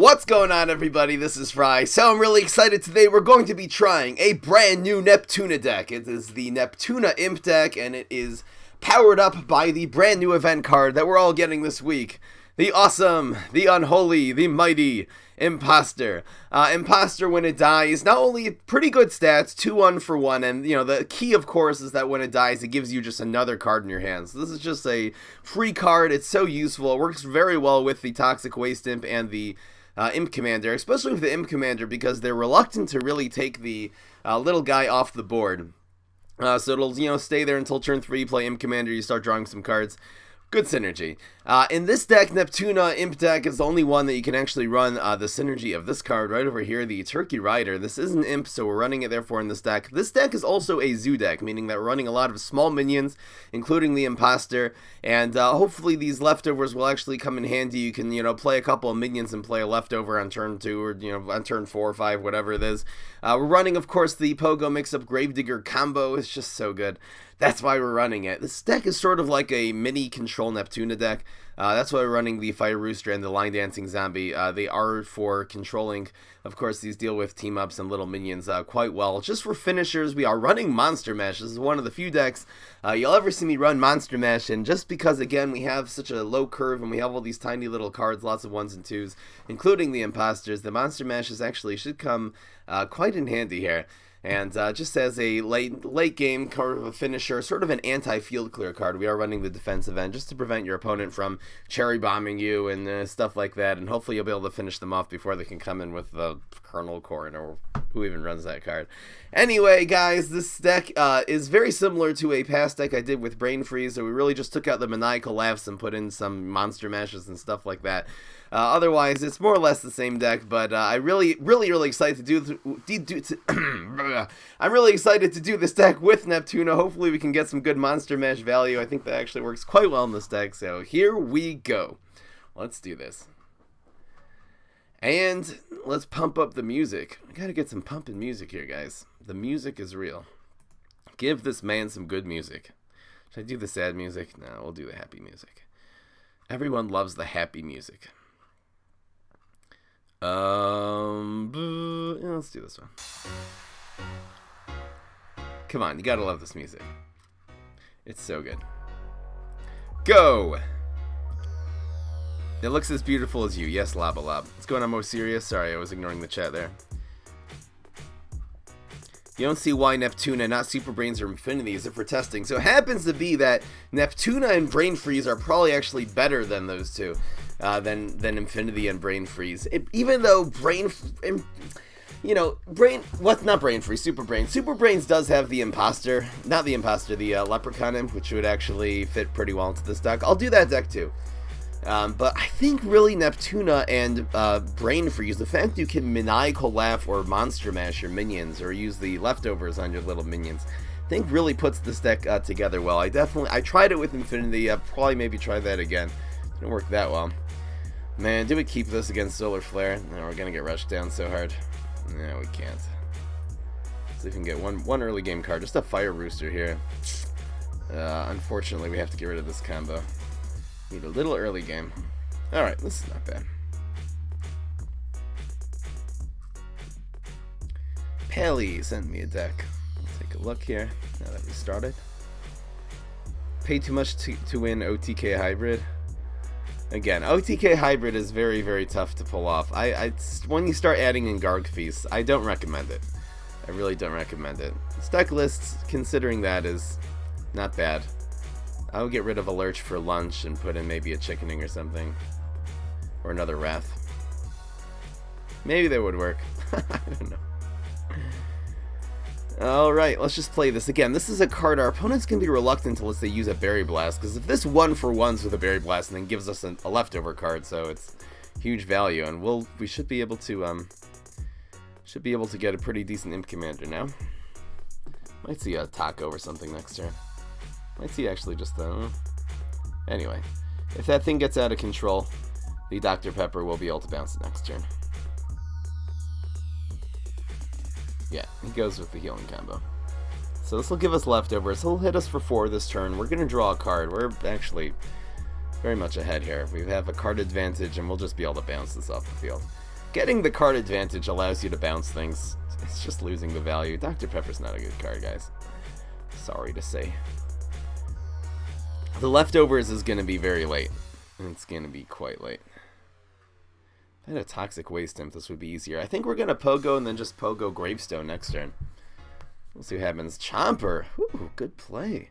What's going on, everybody? This is Fry. So I'm really excited today. We're going to be trying a brand new Neptuna deck. It is the Neptuna Imp deck, and it is powered up by the brand new event card that we're all getting this week. The awesome, the unholy, the mighty Imposter. Imposter, when it dies, not only pretty good stats, 2-1 for 1, and you know, the key of course is that when it dies, it gives you just another card in your hands. So this is just a free card. It's so useful. It works very well with the Toxic Waste Imp and the Imp Commander, especially with the Imp Commander, because they're reluctant to really take the little guy off the board. So it'll, you know, stay there until turn 3, play Imp Commander, you start drawing some cards. Good synergy. In this deck, Neptuna Imp deck is the only one that you can actually run the synergy of this card right over here, the Turkey Rider. This is an Imp, so we're running it therefore in this deck. This deck is also a Zoo deck, meaning that we're running a lot of small minions, including the Imposter, and hopefully these leftovers will actually come in handy. You can, you know, play a couple of minions and play a leftover on turn 2, or, you know, on turn 4 or 5, whatever it is. We're running, of course, the Pogo Mix-Up Gravedigger combo. It's just so good. That's why we're running it. This deck is sort of like a mini Control Neptuna deck. That's why we're running the Fire Rooster and the Line Dancing Zombie. They are for controlling. Of course, these deal with team-ups and little minions quite well. Just for finishers, we are running Monster Mash. This is one of the few decks you'll ever see me run Monster Mash, and just because, again, we have such a low curve and we have all these tiny little cards, lots of 1s and 2s, including the Imposters, the Monster Mashes actually should come quite in handy here. And just as a late game card of a finisher, sort of an anti-field clear card, we are running the defensive end just to prevent your opponent from cherry bombing you and stuff like that. And hopefully you'll be able to finish them off before they can come in with the Colonel Corn, or who even runs that card. Anyway, guys, this deck is very similar to a past deck I did with Brain Freeze, so we really just took out the Maniacal Laughs and put in some Monster Mashes and stuff like that. Otherwise, it's more or less the same deck, but I'm really excited to I'm really excited to do this deck with Neptuna. Hopefully we can get some good Monster Mash value. I think that actually works quite well in this deck, so here we go. Let's do this. And let's pump up the music. I gotta get some pumping music here, guys. The music is real. Give this man some good music. Should I do the sad music? No, we'll do the happy music. Everyone loves the happy music. Yeah, let's do this one. Come on, you gotta love this music. It's so good. Go! It looks as beautiful as you. Yes, Lava Lob. What's going on, Mo Serious? Sorry, I was ignoring the chat there. You don't see why Neptuna, not Super Brains or Infinity, is it for testing. So it happens to be that Neptuna and Brain Freeze are probably actually better than those two, than Infinity and Brain Freeze. Even though not Brain Freeze, Super Brains. Super Brains does have the Imposter, not the Imposter, the Leprechaun Imp, which would actually fit pretty well into this deck. I'll do that deck too. But I think really Neptuna and Brain Freeze, the fact you can Maniacal Laugh or Monster Mash your minions, or use the leftovers on your little minions, I think really puts this deck together well. I tried it with Infinity. I'll probably maybe try that again. Didn't work that well. Man, do we keep this against Solar Flare? No, we're gonna get rushed down so hard. No, we can't. See if we can get one early game card. Just a Fire Rooster here. Unfortunately, we have to get rid of this combo. Need a little early game. Alright, this is not bad. Pally sent me a deck. Let's take a look here, now that we started. Pay too much to win OTK Hybrid. Again, OTK Hybrid is very, very tough to pull off. When you start adding in Garg Feast, I don't recommend it. I really don't recommend it. Stack lists, considering that, is not bad. I would get rid of a Lurch for lunch and put in maybe a Chickening or something. Or another Wrath. Maybe that would work. I don't know. Alright, let's just play this. Again, this is a card our opponents can be reluctant unless they use a Berry Blast, because if this 1-for-1s with a Berry Blast and then gives us a leftover card, so it's huge value, and we should be able to get a pretty decent Imp Commander now. Might see a Taco or something next turn. Might see actually just anyway, if that thing gets out of control, the Dr. Pepper will be able to bounce it next turn. Yeah, he goes with the healing combo. So this will give us leftovers. He'll hit us for 4 this turn. We're going to draw a card. We're actually very much ahead here. We have a card advantage, and we'll just be able to bounce this off the field. Getting the card advantage allows you to bounce things. It's just losing the value. Dr. Pepper's not a good card, guys. Sorry to say. The leftovers is going to be very late. It's going to be quite late. If I had a Toxic Waste Imp, this would be easier. I think we're going to Pogo and then just Pogo Gravestone next turn. We'll see what happens. Chomper! Ooh, good play.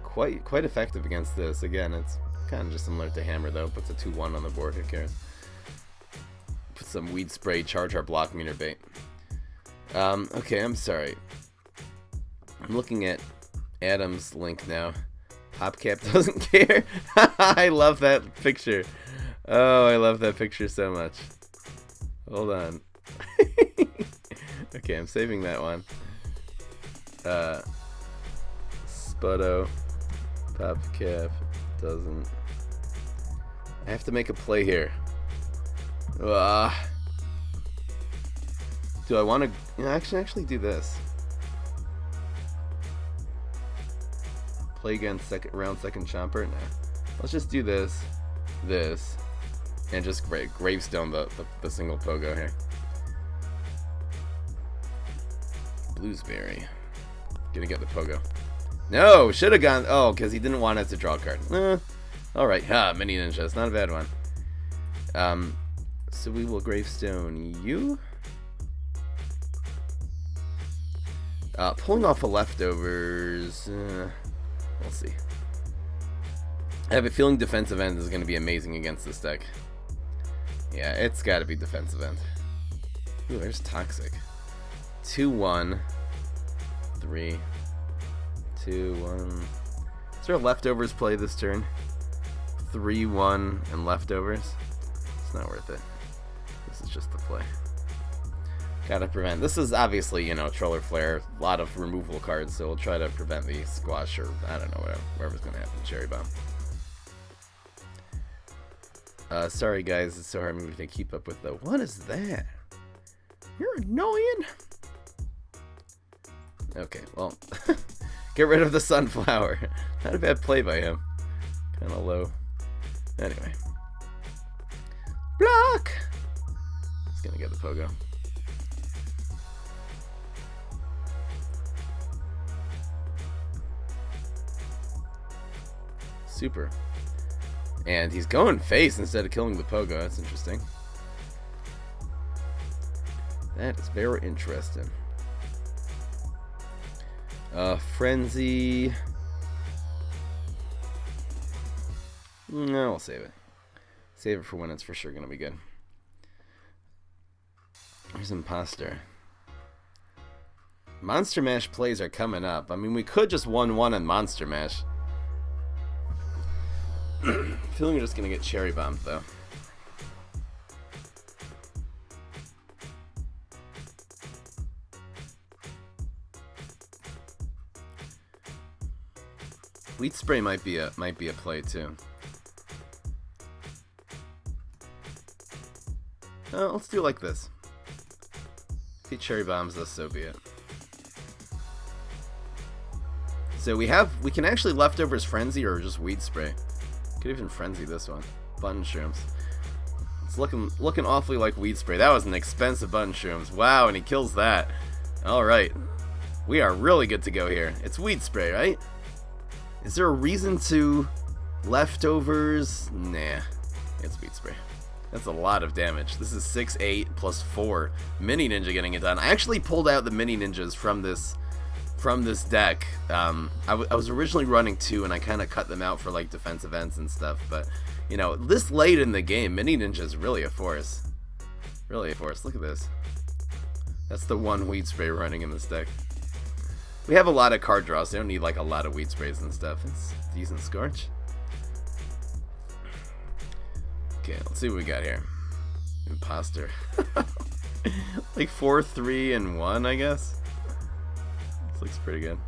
Quite effective against this. Again, it's kind of just similar to Hammer, though. Puts a 2-1 on the board. Who cares? Put some Weed Spray, charge our block meter bait. Okay, I'm sorry. I'm looking at Adam's link now. PopCap doesn't care. I love that picture. Oh, I love that picture so much. Hold on. Okay, I'm saving that one. Sputto. PopCap doesn't. I have to make a play here. Do I want to? You know, actually do this. Play again second Chomper? Nah. Let's just do this, and just gravestone the single Pogo here. Bluesberry. Gonna get the Pogo. No, should have gone. Oh, because he didn't want us to draw a card. Alright, Mini Ninja. It's not a bad one. So we will gravestone you. Pulling off the leftovers. We'll see. I have a feeling defensive end is going to be amazing against this deck. Yeah, it's got to be defensive end. Ooh, there's Toxic. 2-1. 3. 2-1. Is there a leftovers play this turn? 3-1 and leftovers? It's not worth it. This is just the play. Gotta prevent. This is obviously, you know, Troller Flare, a lot of removable cards, so we'll try to prevent the Squash or, I don't know, whatever's gonna happen. Cherry Bomb. Sorry guys, it's so hard to keep up with the. What is that? You're annoying! Okay, well, get rid of the Sunflower. Not a bad play by him. Kinda low. Anyway. Block! He's gonna get the Pogo. Super. And he's going face instead of killing the Pogo. That's interesting. That is very interesting. Frenzy. No, we'll save it. Save it for when it's for sure going to be good. There's Imposter. Monster Mash plays are coming up. I mean, we could just 1-1 in Monster Mash. Feeling we're just gonna get cherry bombed though. Wheat Spray might be a play too. Let's do it like this. If he cherry bombs us, so be it. So we can actually leftovers Frenzy or just Weed Spray. Could even Frenzy this one. Button Shrooms. It's looking awfully like Weed Spray. That was an expensive Button Shrooms. Wow, and he kills that. Alright. We are really good to go here. It's Weed Spray, right? Is there a reason to leftovers? Nah. It's Weed Spray. That's a lot of damage. This is 6-8 plus 4. Mini Ninja getting it done. I actually pulled out the Mini Ninjas from this deck. I was originally running 2 and I kind of cut them out for like defensive ends and stuff, but you know, this late in the game, Mini Ninja is really a force. Really a force. Look at this. That's the one Weed Spray running in this deck. We have a lot of card draws, so we don't need like a lot of Weed Sprays and stuff. It's decent Scorch. Okay, let's see what we got here. Imposter. Like 4, 3, and 1, I guess. This looks pretty good.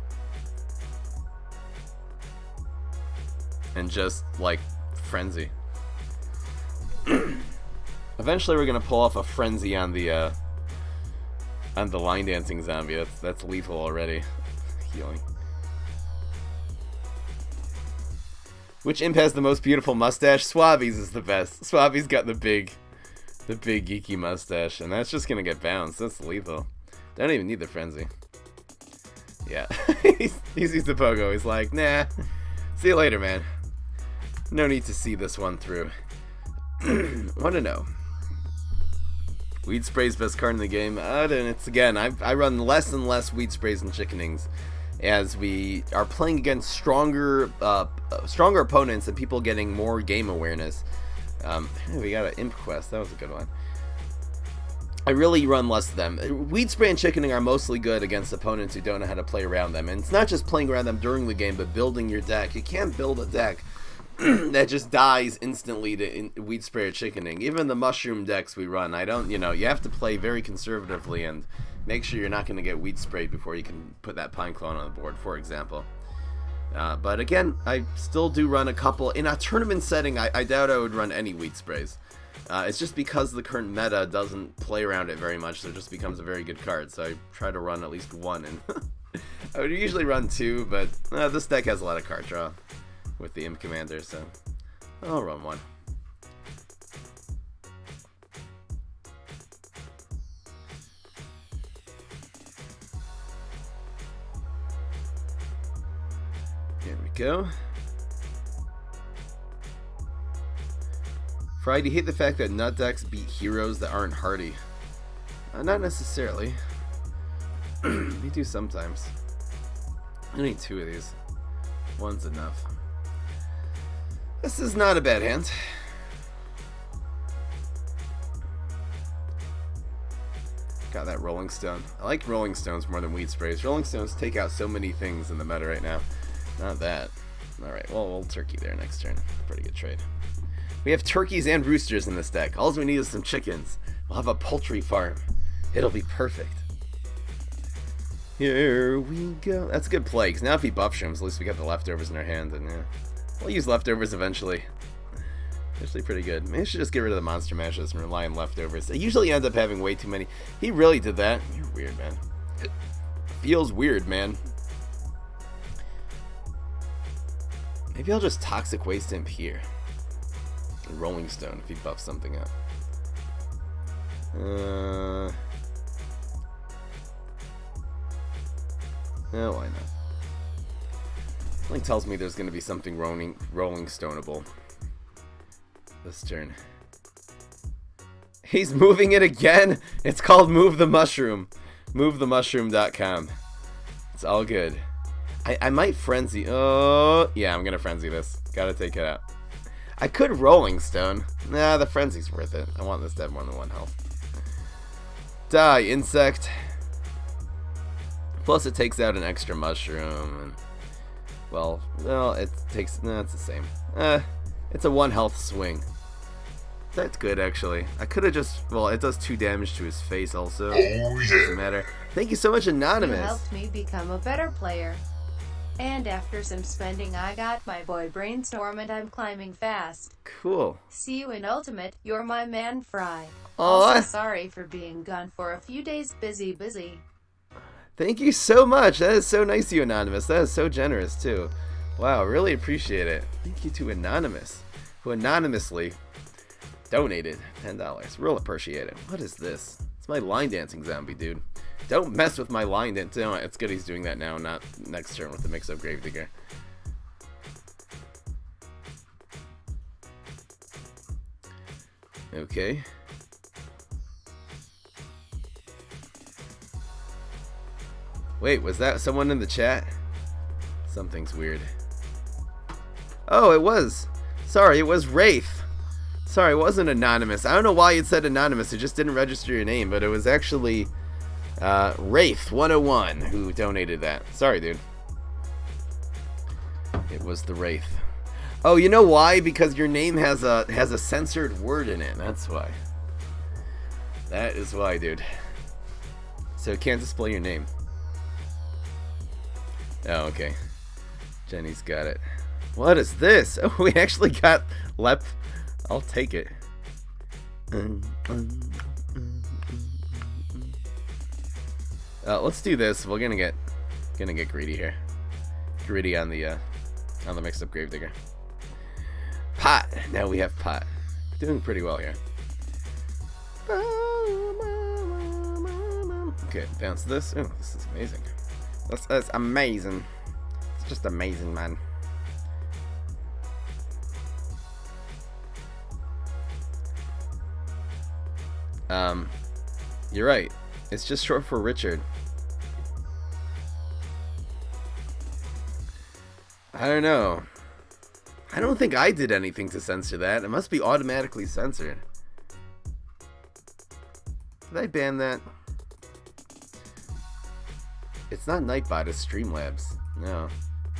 And just like Frenzy. Eventually we're gonna pull off a Frenzy on the line dancing zombie. That's lethal already. Healing. Which imp has the most beautiful mustache? Swabby's is the best. Swabby's got the big The big geeky mustache, and that's just gonna get bounced. That's lethal. Don't even need the frenzy. Yeah, he sees the pogo. He's like, nah, see you later, man. No need to see this one through. Want to know? Weed Spray's best card in the game. And it's again, I run less and less Weed Sprays and Chickenings as we are playing against stronger opponents and people getting more game awareness. We got an Imp quest. That was a good one. I really run less of them. Weed Spray and Chickening are mostly good against opponents who don't know how to play around them. And it's not just playing around them during the game, but building your deck. You can't build a deck that just dies instantly to Weed Spray or Chickening. Even the mushroom decks we run, you have to play very conservatively and make sure you're not going to get Weed Sprayed before you can put that Pine Clone on the board, for example. But again, I still do run a couple. In a tournament setting, I doubt I would run any Weed Sprays. It's just because the current meta doesn't play around it very much, so it just becomes a very good card. So I try to run at least one, and I would usually run two, but this deck has a lot of card draw with the Imp Commander, so I'll run one. Here we go. Fry, do you hate the fact that nut decks beat heroes that aren't hardy? Not necessarily. We do sometimes. I need two of these. One's enough. This is not a bad hand. Got that Rolling Stone. I like Rolling Stones more than Weed Sprays. Rolling Stones take out so many things in the meta right now. Not that. Alright, well, we'll turkey there next turn. Pretty good trade. We have turkeys and roosters in this deck. All we need is some chickens. We'll have a poultry farm. It'll be perfect. Here we go. That's a good play, because now if he buff shrooms, at least we got the leftovers in our hand, and yeah. We'll use leftovers eventually. Actually pretty good. Maybe I should just get rid of the monster mashes and rely on leftovers. I usually end up having way too many. He really did that. You're weird, man. It feels weird, man. Maybe I'll just Toxic Waste Imp here. Rolling Stone if he buffs something up. No, why not? Something tells me there's going to be something rolling stoneable this turn. He's moving it again. It's called Move the Mushroom. MoveTheMushroom.com. It's all good. I might frenzy. Oh, yeah, I'm going to frenzy this. Gotta take it out. I could Rolling Stone. Nah, the frenzy's worth it. I want this to have more than one health. Die, insect. Plus it takes out an extra mushroom. And, well, it takes... No, it's the same. It's a 1 health swing. That's good, actually. I could have just... Well, it does 2 damage to his face also. Oh, yeah. Doesn't matter. Thank you so much, Anonymous. You helped me become a better player. And after some spending, I got my boy Brainstorm and I'm climbing fast. Cool. See you in Ultimate. You're my man, Fry. Aww. Also, sorry for being gone for a few days. Busy. Thank you so much. That is so nice of you, Anonymous. That is so generous, too. Wow, really appreciate it. Thank you to Anonymous, who anonymously donated $10. Real appreciate it. What is this? It's my line dancing zombie, dude. Don't mess with my line dance. No, it's good he's doing that now, not next turn with the mix-up Gravedigger. Okay. Wait, was that someone in the chat? Something's weird. Oh, it was. Sorry, it was Wraith. Sorry, it wasn't Anonymous. I don't know why it said Anonymous. It just didn't register your name, but it was actually Wraith101 who donated that. Sorry, dude. It was the Wraith. Oh, you know why? Because your name has a censored word in it. That's why. That is why, dude. So it can't display your name. Oh, okay. Jenny's got it. What is this? Oh, we actually got Lep. I'll take it. Let's do this. We're gonna get greedy here. Greedy on the mixed up Gravedigger. Pot. Now we have pot. Doing pretty well here. Okay, bounce this. Oh, this is amazing. That's amazing. It's just amazing, man. You're right. It's just short for Richard. I don't know. I don't think I did anything to censor that. It must be automatically censored. Did I ban that? It's not Nightbot, it's Streamlabs. No.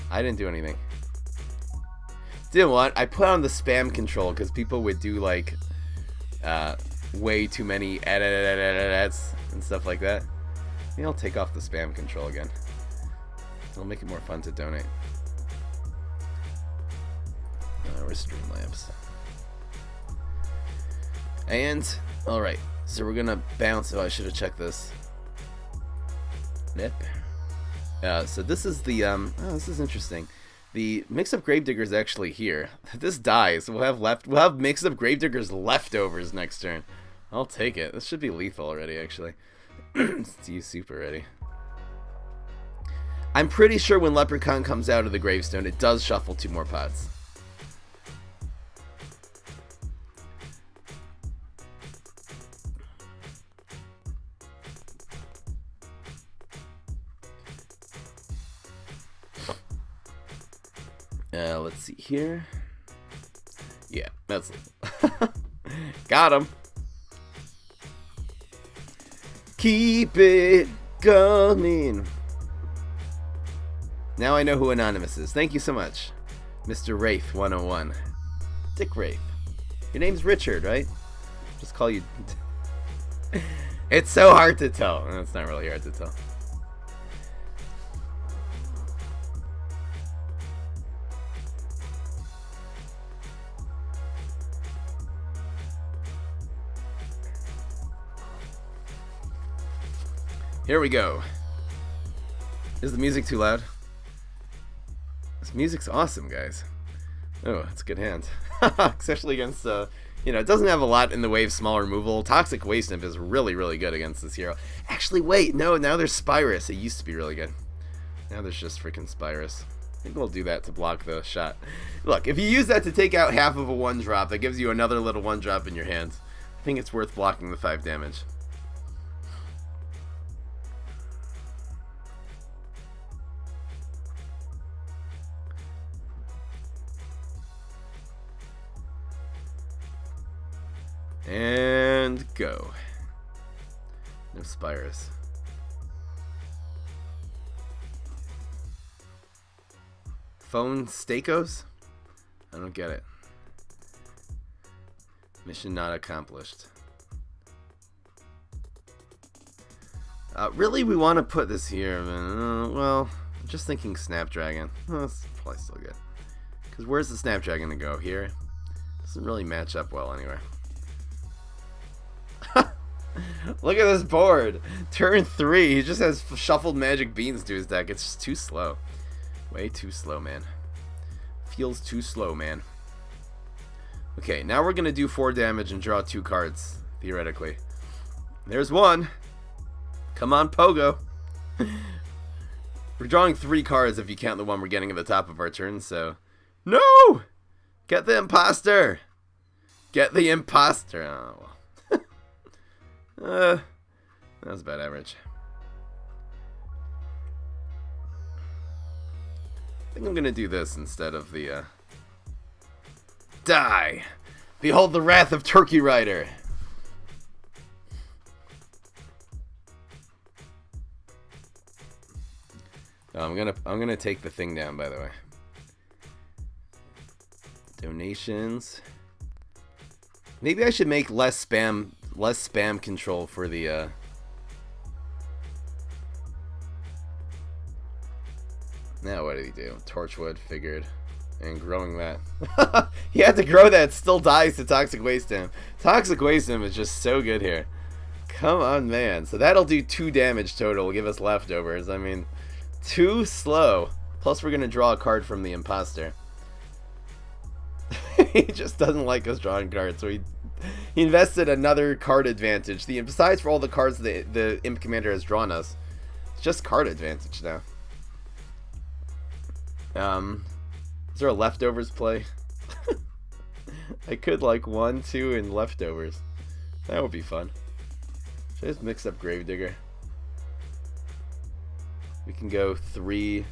I didn't do anything. You know what? I put on the spam control because people would do like way too many ads and stuff like that. Maybe I'll take off the spam control again. It'll make it more fun to donate. Where's Streamlabs? And, alright. So we're gonna bounce. Oh, I should have checked this. Nip. So this is the, oh, this is interesting. The mix-up Gravedigger is actually here. If this dies, we'll have mix-up Gravedigger's leftovers next turn. I'll take it. This should be lethal already, actually. Let's use super ready. I'm pretty sure when Leprechaun comes out of the gravestone, it does shuffle 2 more pods. Let's see here. Yeah, that's got him. Keep it going. Now I know who Anonymous is. Thank you so much, Mr. Wraith 101. Dick Wraith. Your name's Richard, right? Just call you. It's so hard to tell. It's not really hard to tell. Here we go. Is the music too loud? This music's awesome, guys. Oh, it's a good hand. Especially against, you know, it doesn't have a lot in the way of small removal. Toxic Waste Nymph is really, really good against this hero. Actually, wait, no, now there's Spyrus. It used to be really good. Now there's just freaking Spyrus. I think we'll do that to block the shot. Look, if you use that to take out half of a 1-drop, that gives you another little 1-drop in your hand. I think it's worth blocking the 5 damage. And go. No Spyrus. Phone Stakos? I don't get it. Mission not accomplished. Really, we want to put this here, man. Well, I'm just thinking Snapdragon. Oh, that's probably still good. Because where's the Snapdragon to go? Here? Doesn't really match up well anywhere. Look at this board. Turn 3. He just has shuffled magic beans to his deck. It's just too slow. Way too slow, man. Feels too slow, man. Okay, now we're going to do 4 damage and draw 2 cards, theoretically. There's 1. Come on, Pogo. We're drawing 3 cards if you count the one we're getting at the top of our turn, so... No! Get the Imposter! Get the Imposter! Oh, well. That was about average. I think I'm gonna do this instead of the, Die! Behold the wrath of Turkey Rider! Oh, I'm gonna take the thing down, by the way. Donations. Maybe I should make less spam control for the Now what did he do? Torchwood, figured. And growing that. He had to grow that, still dies to Toxic Waste Nymph. Toxic Waste Nymph is just so good here. Come on, man. So that'll do 2 damage total, give us leftovers. I mean, too slow. Plus we're gonna draw a card from the Imposter. He just doesn't like us drawing cards, so he He invested another card advantage. Besides for all the cards the Imp Commander has drawn us, it's just card advantage now. Is there a leftovers play? I could like 1, 2, and leftovers. That would be fun. Should I just mix up Gravedigger? We can go 3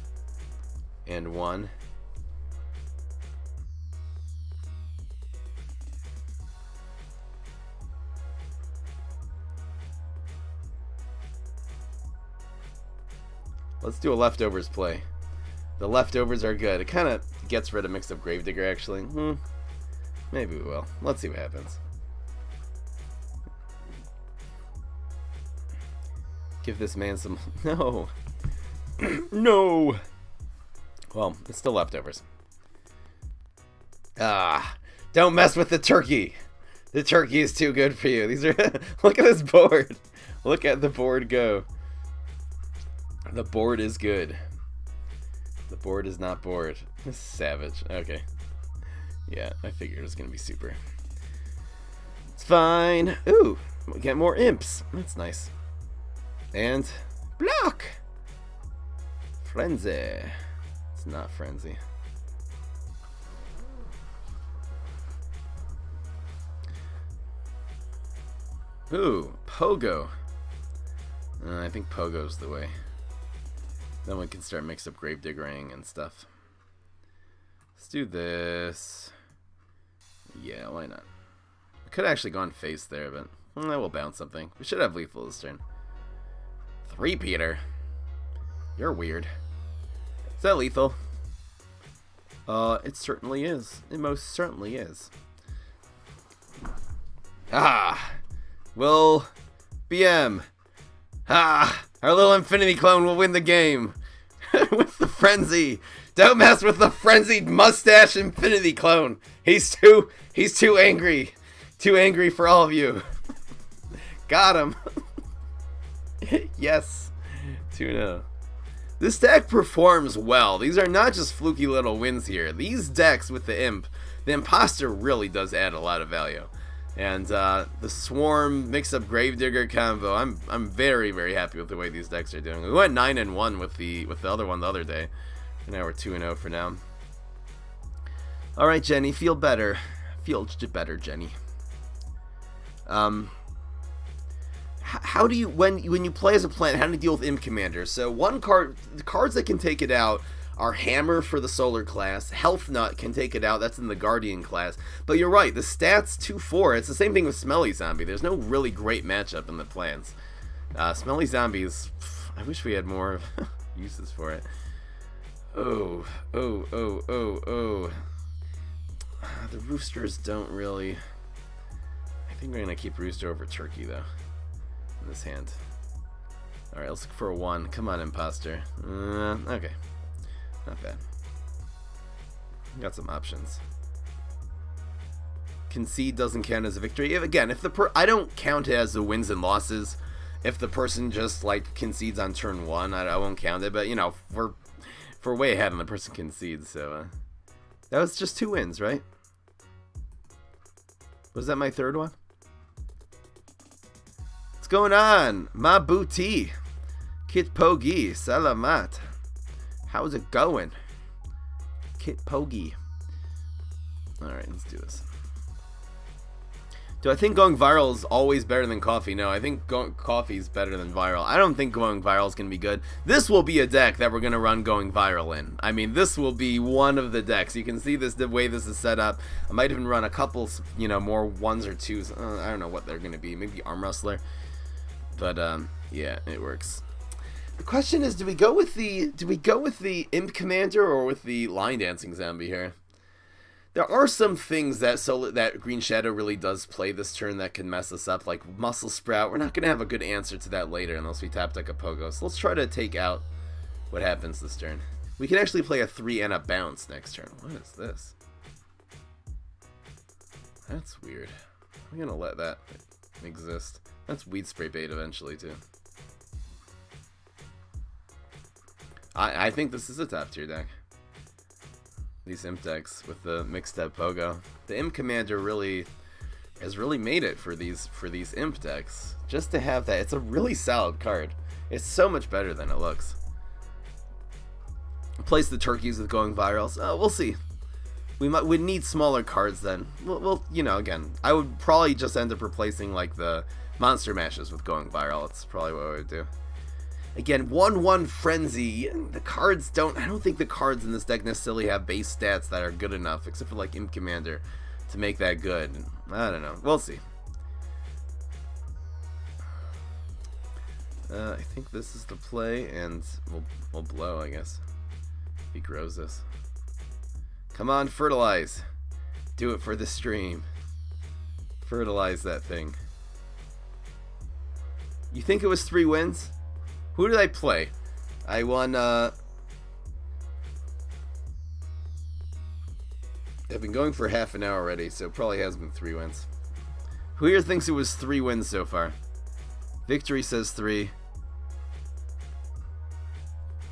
and 1. Let's do a leftovers play. The leftovers are good. It kind of gets rid of mixed up Gravedigger, actually. Maybe we will. Let's see what happens. Give this man some... No! No! Well, it's still leftovers. Don't mess with the turkey! The turkey is too good for you. These are... Look at this board! Look at the board go. The board is good. The board is not bored. Savage. Okay. Yeah, I figured it was going to be super. It's fine. Ooh, we get more imps. That's nice. And block. Frenzy. It's not frenzy. Ooh, Pogo. I think Pogo's the way. Then we can start mix up Gravediggering and stuff. Let's do this. Yeah, why not? I could have actually gone face there, but that will bounce something. We should have lethal this turn. 3 Peter. You're weird. Is that lethal? It certainly is. It most certainly is. Will BM. Our little Infinity clone will win the game. With the frenzy. Don't mess with the frenzied mustache Infinity clone. He's too angry. Too angry for all of you. Got him. Yes. 2-0. This deck performs well. These are not just fluky little wins here. These decks with the Imp, the Imposter really does add a lot of value. And the Swarm mix-up Gravedigger combo, I'm very, very happy with the way these decks are doing. We went 9-1 with the other one the other day. And now we're 2-0 for now. Alright, Jenny, feel better. Feel better, Jenny. How do you, when you play as a plant, how do you deal with Imp Commander? So the cards that can take it out are Hammer for the Solar class, Health Nut can take it out, that's in the Guardian class. But you're right, the stats 2-4, it's the same thing with Smelly Zombie. There's no really great matchup in the plans. Smelly Zombies, I wish we had more uses for it. The Roosters don't really... I think we're going to keep Rooster over Turkey, though, in this hand. Alright, let's look for a 1. Come on, Imposter. Okay. Not bad. Got some options. Concede doesn't count as a victory. Again, if I don't count it as the wins and losses. If the person just, like, concedes on turn 1, I won't count it. But, you know, we're way ahead and the person concedes, so... that was just 2 wins, right? Was that my 3rd one? What's going on? Ma Booty. Kit Pogi. Salamat. How's it going? Kit Pogi. Alright, let's do this. Do I think going viral is always better than coffee? No, I think coffee is better than viral. I don't think going viral is going to be good. This will be a deck that we're going to run going viral in. I mean, this will be one of the decks. You can see this, the way this is set up. I might even run a couple, you know, more 1s or 2s. I don't know what they're going to be. Maybe Arm Wrestler. But, yeah, it works. The question is, do we go with the Imp Commander or with the Line Dancing Zombie here? There are some things that Green Shadow really does play this turn that can mess us up, like Muscle Sprout. We're not going to have a good answer to that later unless we tap like a Pogo. So let's try to take out what happens this turn. We can actually play a 3 and a bounce next turn. What is this? That's weird. I'm going to let that exist. That's Weed Spray bait eventually, too. I think this is a top tier deck. These Imp decks with the mixed up Pogo. The Imp Commander really has really made it for these imp decks. Just to have that, it's a really solid card. It's so much better than it looks. Place the turkeys with going viral. So, we'll see. We'd need smaller cards then. Well, you know, again, I would probably just end up replacing like the monster mashes with going viral. That's probably what I would do. Again, 1/1 frenzy. The cards don't. I don't think the cards in this deck necessarily have base stats that are good enough, except for like Imp Commander, to make that good. I don't know. We'll see. I think this is the play, and we'll blow, I guess. If he grows this. Come on, fertilize. Do it for the stream. Fertilize that thing. You think it was 3 wins? Who did I play? I won, I've been going for half an hour already, so it probably has been 3 wins. Who here thinks it was 3 wins so far? Victory says 3.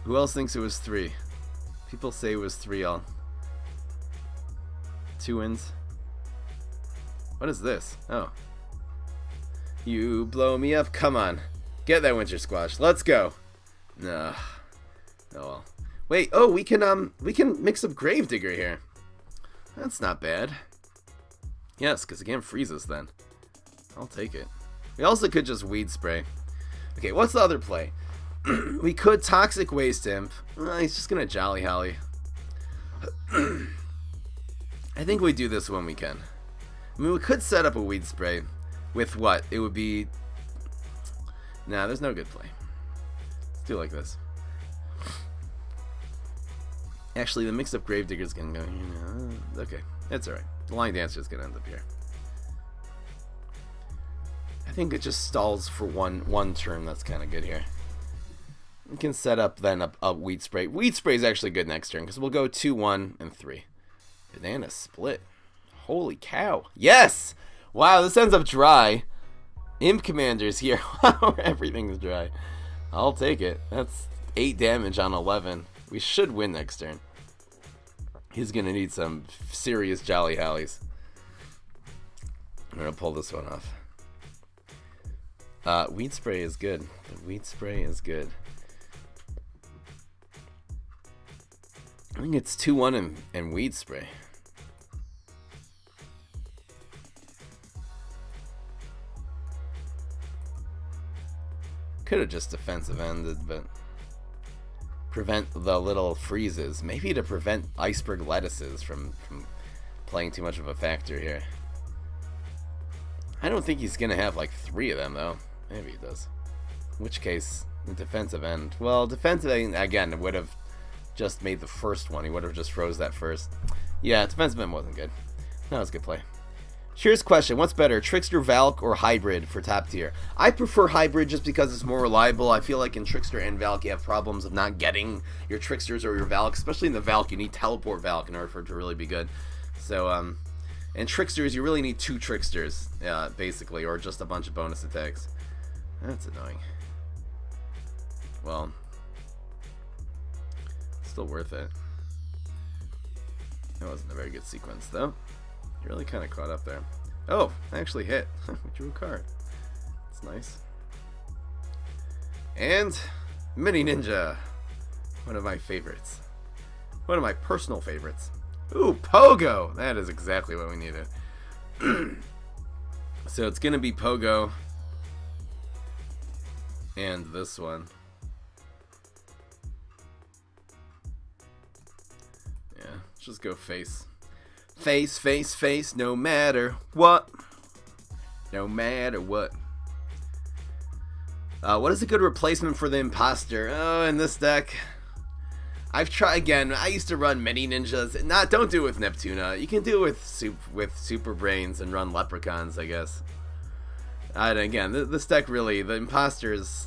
Who else thinks it was 3? People say it was 3 all. 2 wins. What is this? Oh. You blow me up. Come on. Get that winter squash. Let's go. No. Oh well. Wait, oh, we can mix up Gravedigger here. That's not bad. Yes, because it can't freeze us then. I'll take it. We also could just Weed Spray. Okay, what's the other play? We could Toxic Waste Imp. He's just gonna Jolly Holly. I think we do this when we can. I mean, we could set up a Weed Spray with what? It would be... Nah, there's no good play. Let's do it like this. Actually, the mixed up Gravedigger's gonna go, you know... Okay, that's alright. The Line Dancer's gonna end up here. I think it just stalls for one turn. That's kind of good here. We can set up then a Weed Spray. Weed Spray is actually good next turn because we'll go 2, 1, and 3. Banana Split. Holy cow. Yes! Wow, this ends up dry. Imp Commander's here. Everything's dry. I'll take it. That's 8 damage on 11. We should win next turn. He's going to need some serious Jolly Hallies. I'm going to pull this one off. Weed Spray is good. The Weed Spray is good. I think it's 2-1 and Weed Spray. Could have just defensive ended, but prevent the little freezes. Maybe to prevent Iceberg Lettuces from playing too much of a factor here. I don't think he's going to have like 3 of them, though. Maybe he does. In which case, the defensive end. Well, defensive end, again, would have just made the first one. He would have just froze that first. Yeah, defensive end wasn't good. That was a good play. Here's a question. What's better, Trickster, Valk, or Hybrid for top tier? I prefer Hybrid just because it's more reliable. I feel like in Trickster and Valk, you have problems of not getting your Tricksters or your Valk. Especially in the Valk, you need Teleport Valk in order for it to really be good. So, and Tricksters, you really need 2 Tricksters, basically, or just a bunch of bonus attacks. That's annoying. Well, still worth it. That wasn't a very good sequence, though. You really kind of caught up there. Oh, I actually hit. We drew a card. That's nice. And Mini Ninja. One of my favorites. One of my personal favorites. Ooh, Pogo. That is exactly what we needed. So it's going to be Pogo. And this one. Yeah, let's just go face. Face, face, face, no matter what. No matter what. What is a good replacement for the Imposter? Oh, in this deck, I've tried again. I used to run Mini Ninjas. Don't do it with Neptuna. You can do it with Super Brains and run Leprechauns, I guess. And again, this deck really, the imposters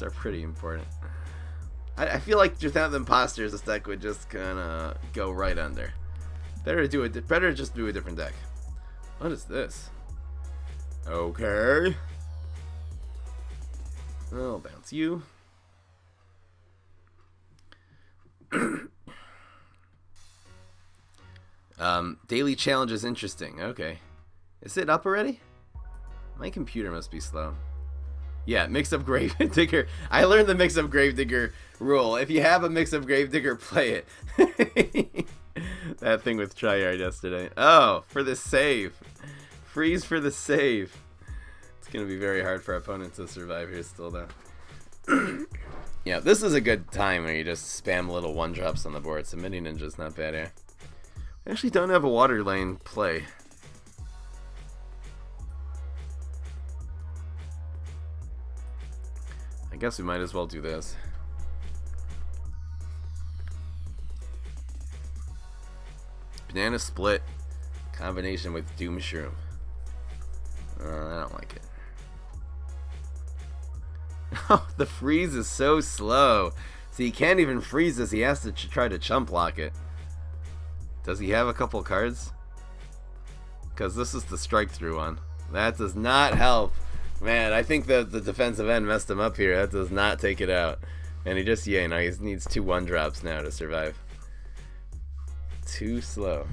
are pretty important. I feel like without the imposters, this deck would just kind of go right under. Better just do a different deck. What is this? Okay. I'll bounce you. Daily challenge is interesting. Okay. Is it up already? My computer must be slow. Yeah, mix-up Gravedigger. I learned the mix-up Gravedigger rule. If you have a mix-up Gravedigger, play it. That thing with Tryhard yesterday. Oh, for the save. Freeze for the save. It's going to be very hard for our opponents to survive here still, though. Yeah, this is a good time where you just spam little one-drops on the board. So Mini Ninja's not bad here. I actually don't have a water lane play. I guess we might as well do this. Banana Split combination with Doom Shroom. I don't like it. Oh, the freeze is so slow. See, he can't even freeze this. He has to try to chump block it. Does he have a couple cards? Because this is the strike through one. That does not help. Man, I think the defensive end messed him up here. That does not take it out. And he just, yeah, now he needs 2 1-drops now to survive. Too slow.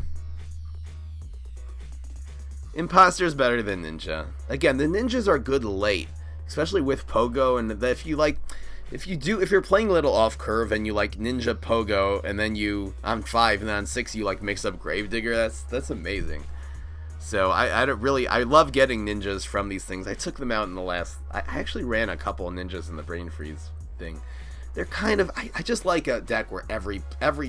Imposter's better than Ninja. Again, the Ninjas are good late, especially with Pogo. And if you're playing a little off curve and you like Ninja Pogo, and then you on 5 and then on 6 you like mix up Gravedigger, that's amazing. So I love getting ninjas from these things. I took them out in the last. I actually ran a couple of ninjas in the Brain Freeze thing. They're kind of. I just like a deck where every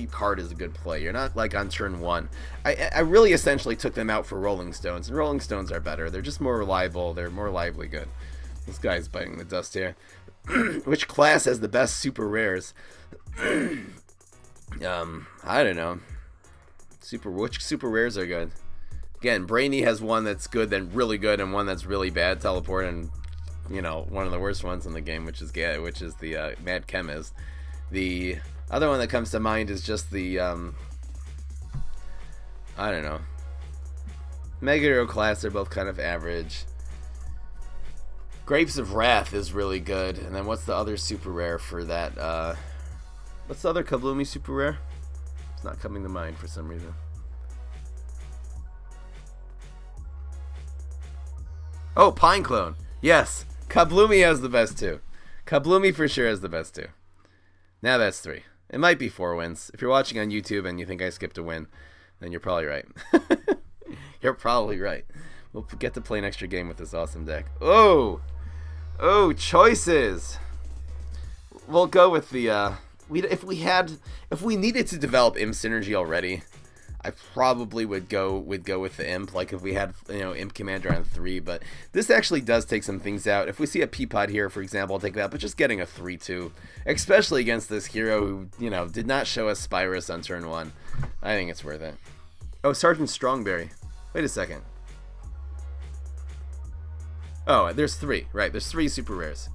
card is a good play. You're not like on turn 1. I really essentially took them out for Rolling Stones, and Rolling Stones are better. They're just more reliable. They're more lively good. This guy's biting the dust here. Which class has the best super rares? I don't know. Which super rares are good? Again, Brainy has one that's good, then really good, and one that's really bad. Teleport, and one of the worst ones in the game, which is the Mad Chem is. The other one that comes to mind is just the I don't know. Mega Hero class. They're both kind of average. Grapes of Wrath is really good, and then what's the other super rare for that? What's the other Kabloomy super rare? It's not coming to mind for some reason. Oh, Pine Clone. Yes. Kabloomy has the best 2. Kabloomy for sure has the best 2. Now that's 3. It might be 4 wins. If you're watching on YouTube and you think I skipped a win, then you're probably right. You're probably right. We'll get to play an extra game with this awesome deck. Oh, choices. We'll go with the if we needed to develop Imp synergy already, I probably would go with the Imp, like if we had Imp Commander on 3, but this actually does take some things out. If we see a Peapod here, for example, I'll take that, but just getting a 3/2, especially against this hero who, did not show us Spyrus on turn 1, I think it's worth it. Oh, Sergeant Strongberry. Wait a second. Oh, there's 3, right, there's 3 super rares.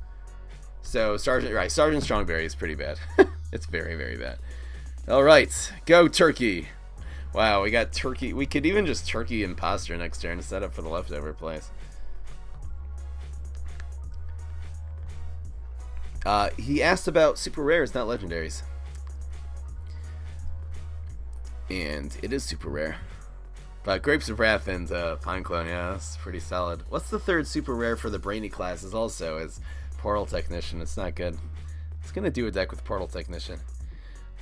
So, Sergeant Strongberry is pretty bad. It's very, very bad. Alright, go Turkey. Wow, we got Turkey. We could even just Turkey Imposter next turn to set up for the leftover plays. He asked about super rares, not legendaries. And it is super rare. But Grapes of Wrath and Pine Clone, yeah, that's pretty solid. What's the 3rd super rare for the Brainy classes also is Portal Technician. It's not good. It's going to do a deck with Portal Technician.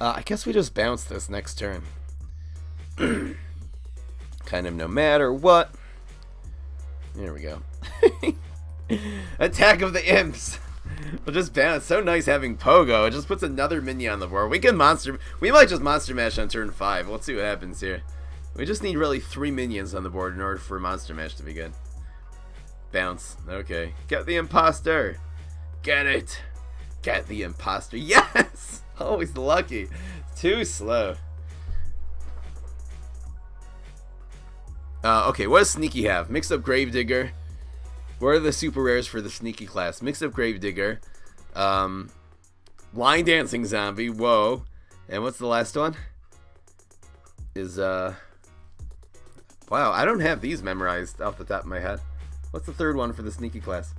I guess we just bounce this next turn. Kind of no matter what. There we go. Attack of the Imps. We'll just bounce. It's so nice having Pogo. It just puts another minion on the board. We might just Monster Mash on turn 5. Let's see what happens here. We just need really 3 minions on the board in order for Monster Mash to be good. Bounce. Okay. Get the Imposter. Get it. Get the Imposter. Yes! Always lucky. Too slow. Okay, what does Sneaky have? Mix up Gravedigger. What are the super rares for the Sneaky class? Mix up Gravedigger. Line Dancing Zombie. Whoa. And what's the last one? Wow, I don't have these memorized off the top of my head. What's the 3rd one for the Sneaky class?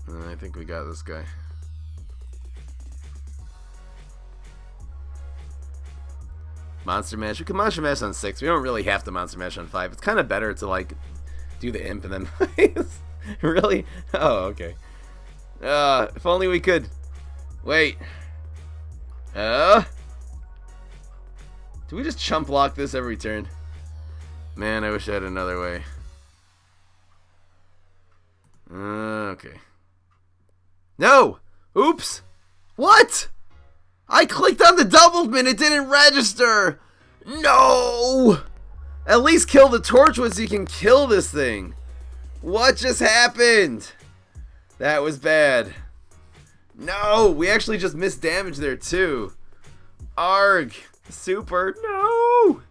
I think we got this guy. Monster Mash. We can Monster Mash on 6. We don't really have to Monster Mash on 5. It's kind of better to, like, do the imp and then... Really? Oh, okay. If only we could... Wait. Do we just chump block this every turn? Man, I wish I had another way. Okay. No! Oops! What? I clicked on the double spin, it didn't register! No! At least kill the torch so you can kill this thing. What just happened? That was bad. No! We actually just missed damage there too. Arg! Super! No!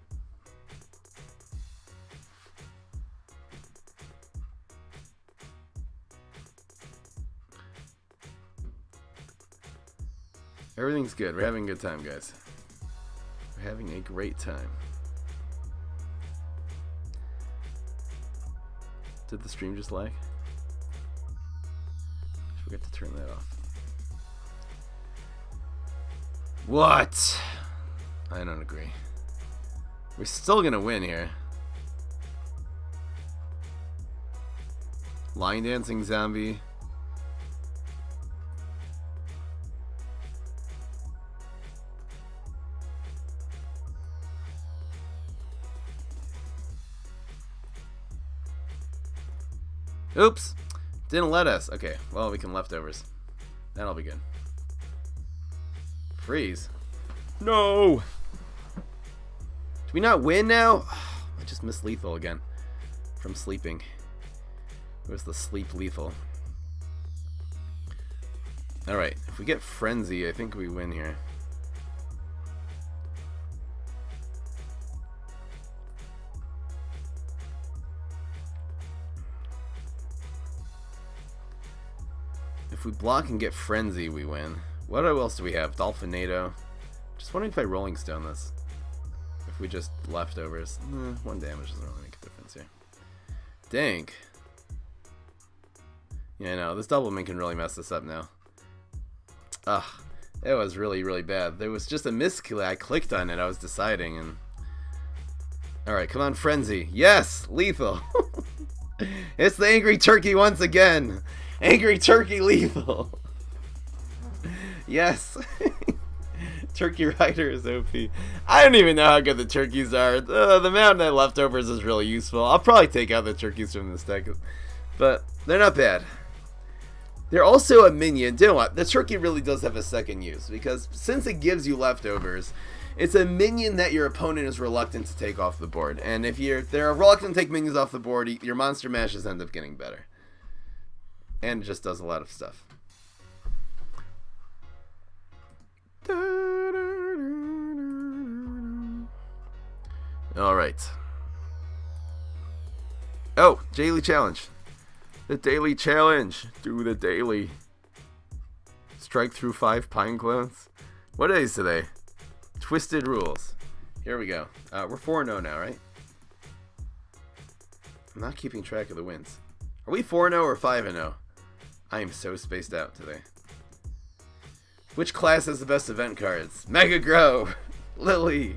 Everything's good. We're having a good time, guys. We're having a great time. Did the stream just lag? I forgot to turn that off. What? I don't agree. We're still gonna win here. Line dancing zombie. Oops! Didn't let us. Okay, well, we can leftovers. That'll be good. Freeze. No! Do we not win now? I just missed lethal again. From sleeping. It was the sleep lethal. Alright, if we get frenzy, I think we win here. If we block and get frenzy, we win. What else do we have? Dolphinado. Just wondering if I Rolling Stone this. If we just leftovers. One damage doesn't really make a difference here. Dank. Yeah, no, this Doublemint can really mess this up now. Ugh, it was really, really bad. There was just a misclick. I clicked on it. I was deciding, and alright, come on, frenzy. Yes, lethal. It's the angry turkey once again. Angry turkey lethal. Yes. Turkey Rider is OP. I don't even know how good the turkeys are. The mountain of leftovers is really useful. I'll probably take out the turkeys from this deck, but they're not bad. They're also a minion. You know what? The turkey really does have a second use, because since it gives you leftovers, it's a minion that your opponent is reluctant to take off the board. And if they're reluctant to take minions off the board, your monster mashes end up getting better. And it just does a lot of stuff. Alright. Oh, daily challenge. The daily challenge. Do the daily. Strike through 5 pine clones. What day is today? Twisted rules. Here we go. We're 4-0 now, right? I'm not keeping track of the wins. Are we 4-0 or 5-0? I am so spaced out today. Which class has the best event cards? Mega Grow, Lily,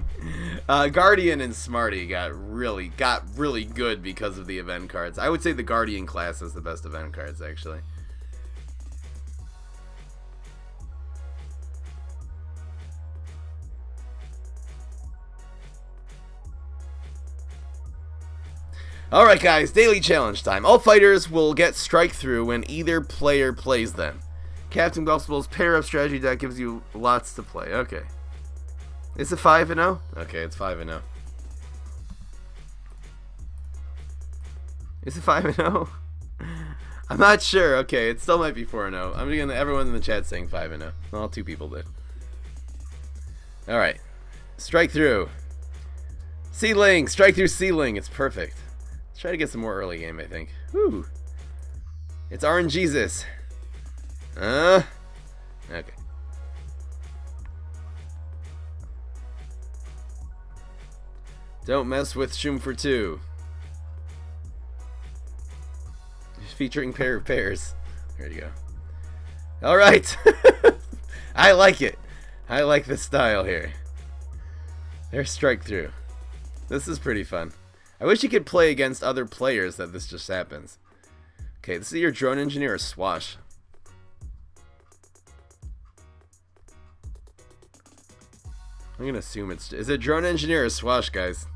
Guardian, and Smarty got really good because of the event cards. I would say the Guardian class has the best event cards, actually. Alright guys, daily challenge time. All fighters will get strike through when either player plays them. Captain Golfball's pair-up strategy deck gives you lots to play. Okay. Is it 5-0? Okay, it's 5-0. Is it 5-0? I'm not sure. Okay, it still might be 4-0. I'm gonna everyone in the chat saying 5-0. Well, 2 people did. Alright. Strike through. Sealing! Strike through Sealing. It's perfect. Let's try to get some more early game, I think. Woo! It's RNGesus. Okay. Don't mess with Shoom for 2. Featuring pair of pairs. There you go. Alright. I like it. I like the style here. There's strike through. This is pretty fun. I wish you could play against other players that this just happens. Okay, this is your drone engineer or Swash. I'm gonna assume is it drone engineer or Swash, guys?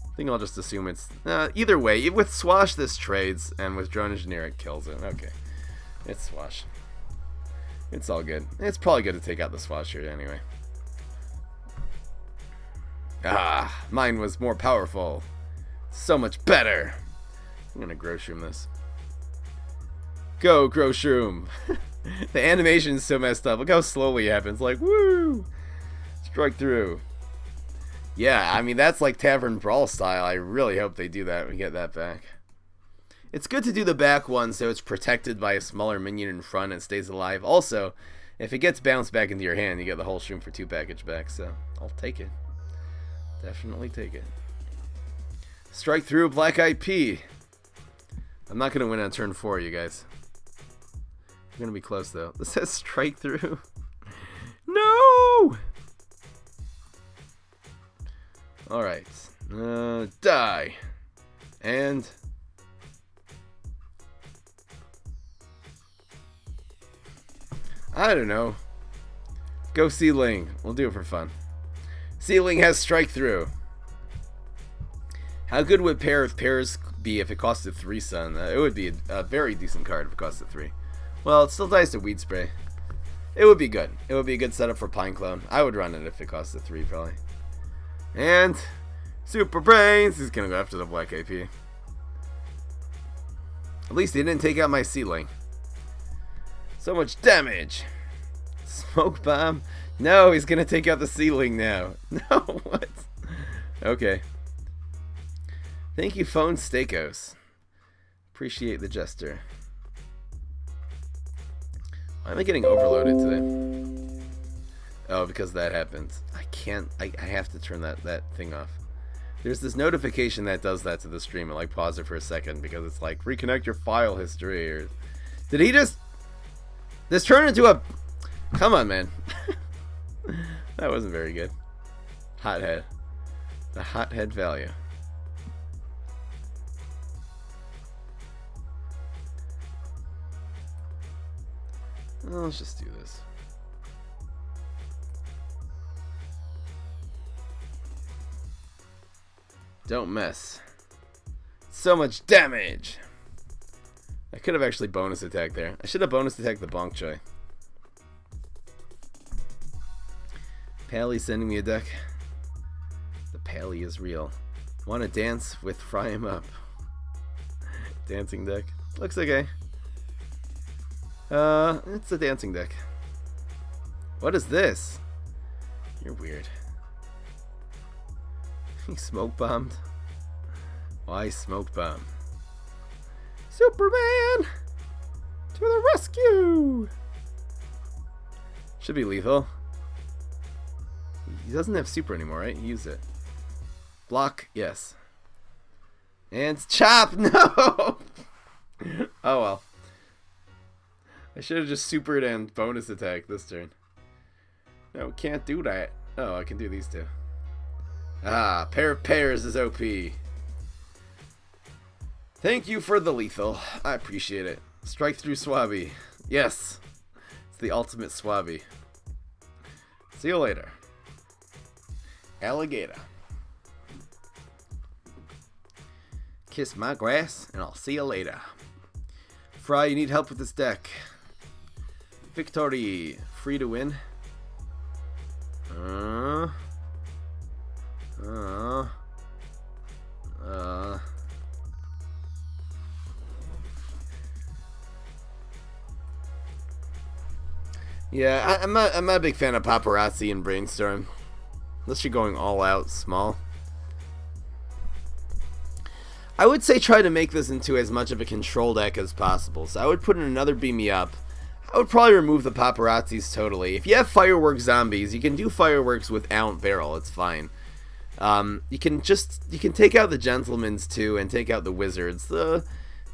I think I'll just assume it's either way. With Swash this trades, and with drone engineer it kills it. Okay, it's Swash. It's all good. It's probably good to take out the Swash here anyway. Ah, mine was more powerful. So much better. I'm gonna Growshroom this. Go, Growshroom! The animation is so messed up. Look how slowly it happens. Like, woo! Strike through. Yeah, I mean, that's like Tavern Brawl style. I really hope they do that and get that back. It's good to do the back one so it's protected by a smaller minion in front and stays alive. Also, if it gets bounced back into your hand, you get the whole Shroom for 2 package back. So, I'll take it. Definitely take it. Strike through Black IP. I'm not going to win on turn 4, you guys. I'm going to be close, though. This says strike through. No! Alright. Die. And... I don't know. Go Seedling. We'll do it for fun. Seedling has strike through. How good would Pair of Pairs be if it costed 3 Sun? It would be a very decent card if it costed 3. Well, it still dies to Weed Spray. It would be good. It would be a good setup for Pine Clone. I would run it if it costed 3 probably. And Super Brains. He's gonna go after the Black AP. At least he didn't take out my Seedling. So much damage. Smoke Bomb. No, he's gonna take out the Seedling now. No, what? Okay. Thank you, Phone Steakos. Appreciate the gesture. Why am I getting overloaded today? Oh, because that happens. I can't. I have to turn that thing off. There's this notification that does that to the stream. I like pause it for a second because it's like reconnect your file history. Or did he just? This turned into a. Come on, man. That wasn't very good. Hothead. The hothead value. Well, let's just do this. Don't mess. So much damage. I could have actually bonus attacked there. I should have bonus attacked the Bonk Choy. Pally sending me a deck. The Pally is real. Want to dance with Fry Him Up? Dancing deck. Looks okay. It's a dancing deck. What is this? You're weird. He smoke bombed. Why smoke bomb? Superman to the rescue! Should be lethal. He doesn't have super anymore, right? He used it. Block, yes. And chop, no! Oh well. I should have just supered and bonus attack this turn. No, can't do that. Oh, I can do these two. Ah, Pair of Pairs is OP. Thank you for the lethal. I appreciate it. Strike through Swabby. Yes. It's the ultimate Swabby. See you later. Alligator. Kiss my grass, and I'll see you later. Fry, you need help with this deck. Victory. Free to win. Yeah, I'm not a big fan of Paparazzi and Brainstorm. Unless you're going all out small. I would say try to make this into as much of a control deck as possible. So I would put in another Beam Me Up. I would probably remove the Paparazzis totally. If you have Fireworks Zombies, you can do Fireworks without Barrel. It's fine. You can take out the Gentlemen's too and take out the Wizards. The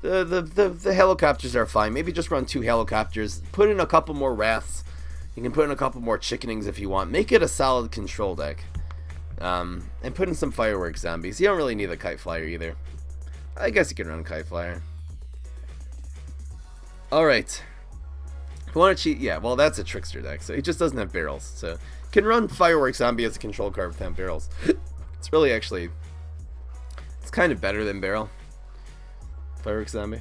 helicopters are fine. Maybe just run 2 helicopters. Put in a couple more Wraths. You can put in a couple more chickenings if you want. Make it a solid control deck. And put in some fireworks zombies. You don't really need a kite flyer either. I guess you can run kite flyer. Alright. If you want to cheat, yeah, well that's a trickster deck, so it just doesn't have barrels. So you can run fireworks zombie as a control card without barrels. It's really actually, it's kind of better than barrel. Fireworks zombie.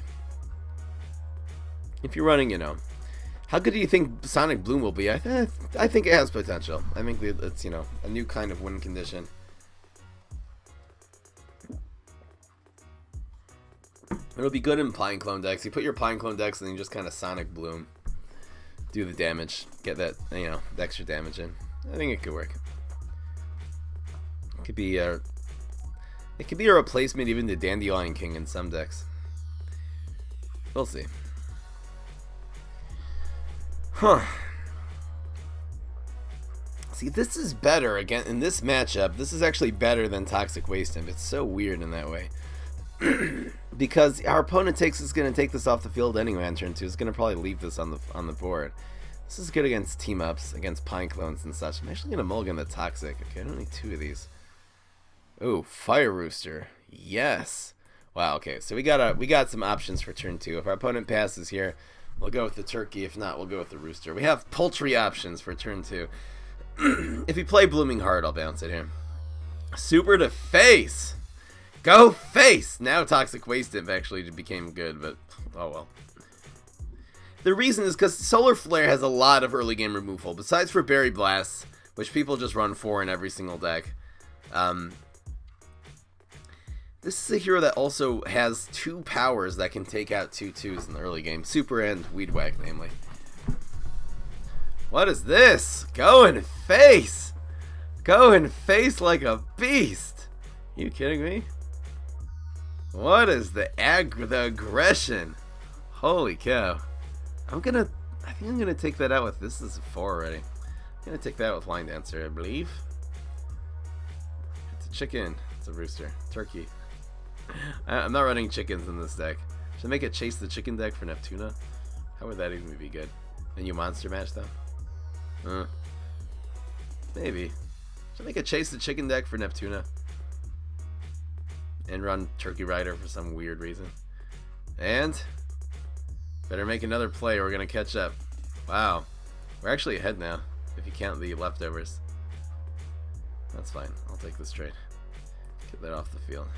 If you're running, you know, how good do you think Sonic Bloom will be? I think it has potential. I think it's, you know, a new kind of win condition. It'll be good in Pine Clone decks. You put your Pine Clone decks and then you just kind of Sonic Bloom. Do the damage. Get that, you know, the extra damage in. I think it could work. It could be a replacement even to Dandelion King in some decks. We'll see. Huh. See, this is better, again, in this matchup, this is actually better than Toxic Waste Imp. It's so weird in that way. Because our opponent is going to take this off the field anyway on turn 2. It's going to probably leave this on the board. This is good against team-ups, against Pine Clones and such. I'm actually going to mulligan the Toxic. Okay, I don't need 2 of these. Ooh, Fire Rooster. Yes. Wow, okay, so we got some options for turn 2. If our opponent passes here, we'll go with the turkey. If not, we'll go with the rooster. We have poultry options for turn 2. If you play Blooming Heart, I'll bounce it here. Super to face! Go face! Now Toxic Waste Imp actually became good, but oh well. The reason is because Solar Flare has a lot of early game removal. Besides for Berry Blasts, which people just run 4 in every single deck. This is a hero that also has 2 powers that can take out 2 2s in the early game. Super and Weed Whack, namely. What is this? Go and face! Go and face like a beast! You kidding me? What is the aggression? Holy cow. I think I'm gonna take that out with, this is a 4 already. I'm gonna take that with Line Dancer, I believe. It's a chicken. It's a rooster. Turkey. I'm not running chickens in this deck. Should I make it Chase the Chicken deck for Neptuna? How would that even be good? A new monster match though? Maybe. Should I make a Chase the Chicken deck for Neptuna? And run Turkey Rider for some weird reason. And better make another play or we're gonna catch up. Wow. We're actually ahead now, if you count the leftovers. That's fine. I'll take this trade. Get that off the field.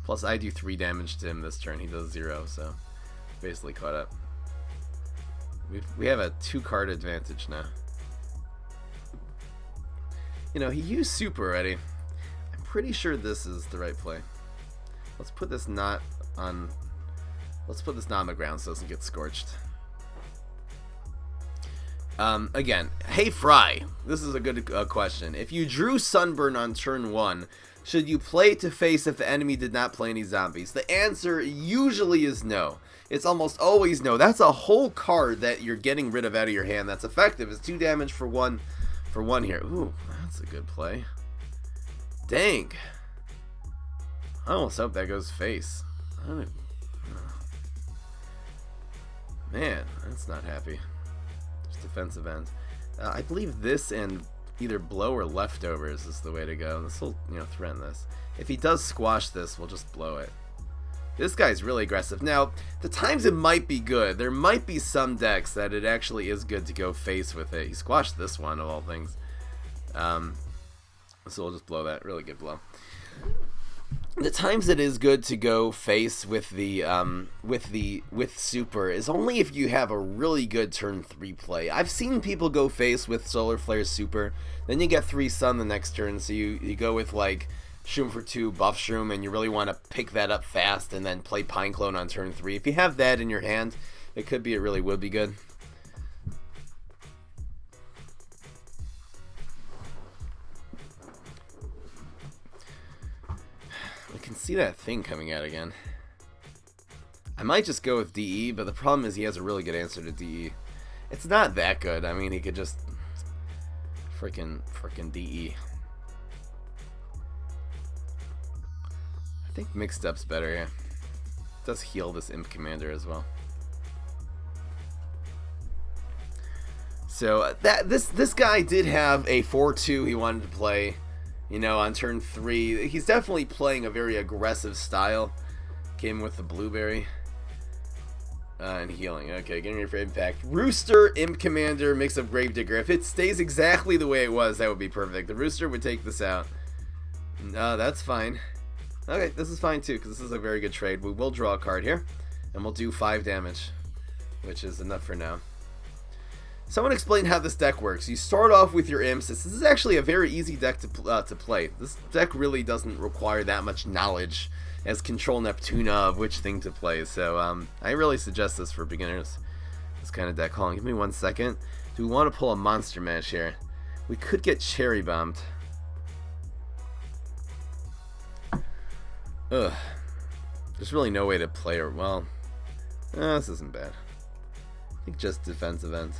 Plus I do 3 damage to him this turn. He does 0, so basically caught up. We have a 2-card advantage now. You know, he used super already. I'm pretty sure this is the right play. Let's put this not on the ground so it doesn't get scorched. Again, hey Fry, this is a good question. If you drew Sunburn on turn 1, should you play to face if the enemy did not play any zombies? The answer usually is no. It's almost always no. That's a whole card that you're getting rid of out of your hand that's effective. It's 2 damage for one here. Ooh, that's a good play. Dang. I almost hope that goes face. Man, that's not happy. Just defensive end. I believe this and either blow or leftovers is the way to go. This will, you know, threaten this. If he does squash this, we'll just blow it. This guy's really aggressive. Now, the times it might be good. There might be some decks that it actually is good to go face with it. He squashed this one of all things. So we'll just blow that. Really good blow. The times it is good to go face with the with super is only if you have a really good turn 3 play. I've seen people go face with Solar Flare super, then you get 3 sun the next turn, so you go with like Shroom for 2, buff Shroom, and you really want to pick that up fast and then play Pine Clone on turn 3. If you have that in your hand, it could be, it really would be good. I can see that thing coming out again. I might just go with DE, but the problem is he has a really good answer to DE. It's not that good. I mean, he could just freaking DE. I think mixed up's better, yeah. It does heal this Imp Commander as well. So this guy did have a 4-2 he wanted to play, you know, on turn 3. He's definitely playing a very aggressive style. Came with the blueberry. And healing. Okay, getting ready for impact. Rooster, Imp Commander, mix of Gravedigger. If it stays exactly the way it was, that would be perfect. The Rooster would take this out. That's fine. Okay, this is fine too, because this is a very good trade. We will draw a card here, and we'll do 5 damage, which is enough for now. Someone explain how this deck works. You start off with your imps. This is actually a very easy deck to play. This deck really doesn't require that much knowledge as Control Neptuna of which thing to play. So I really suggest this for beginners, this kind of deck. Hold on, give me 1 second. Do we want to pull a Monster Mash here? We could get Cherry Bombed. Ugh. There's really no way to play her. Well, this isn't bad. I think just defense event.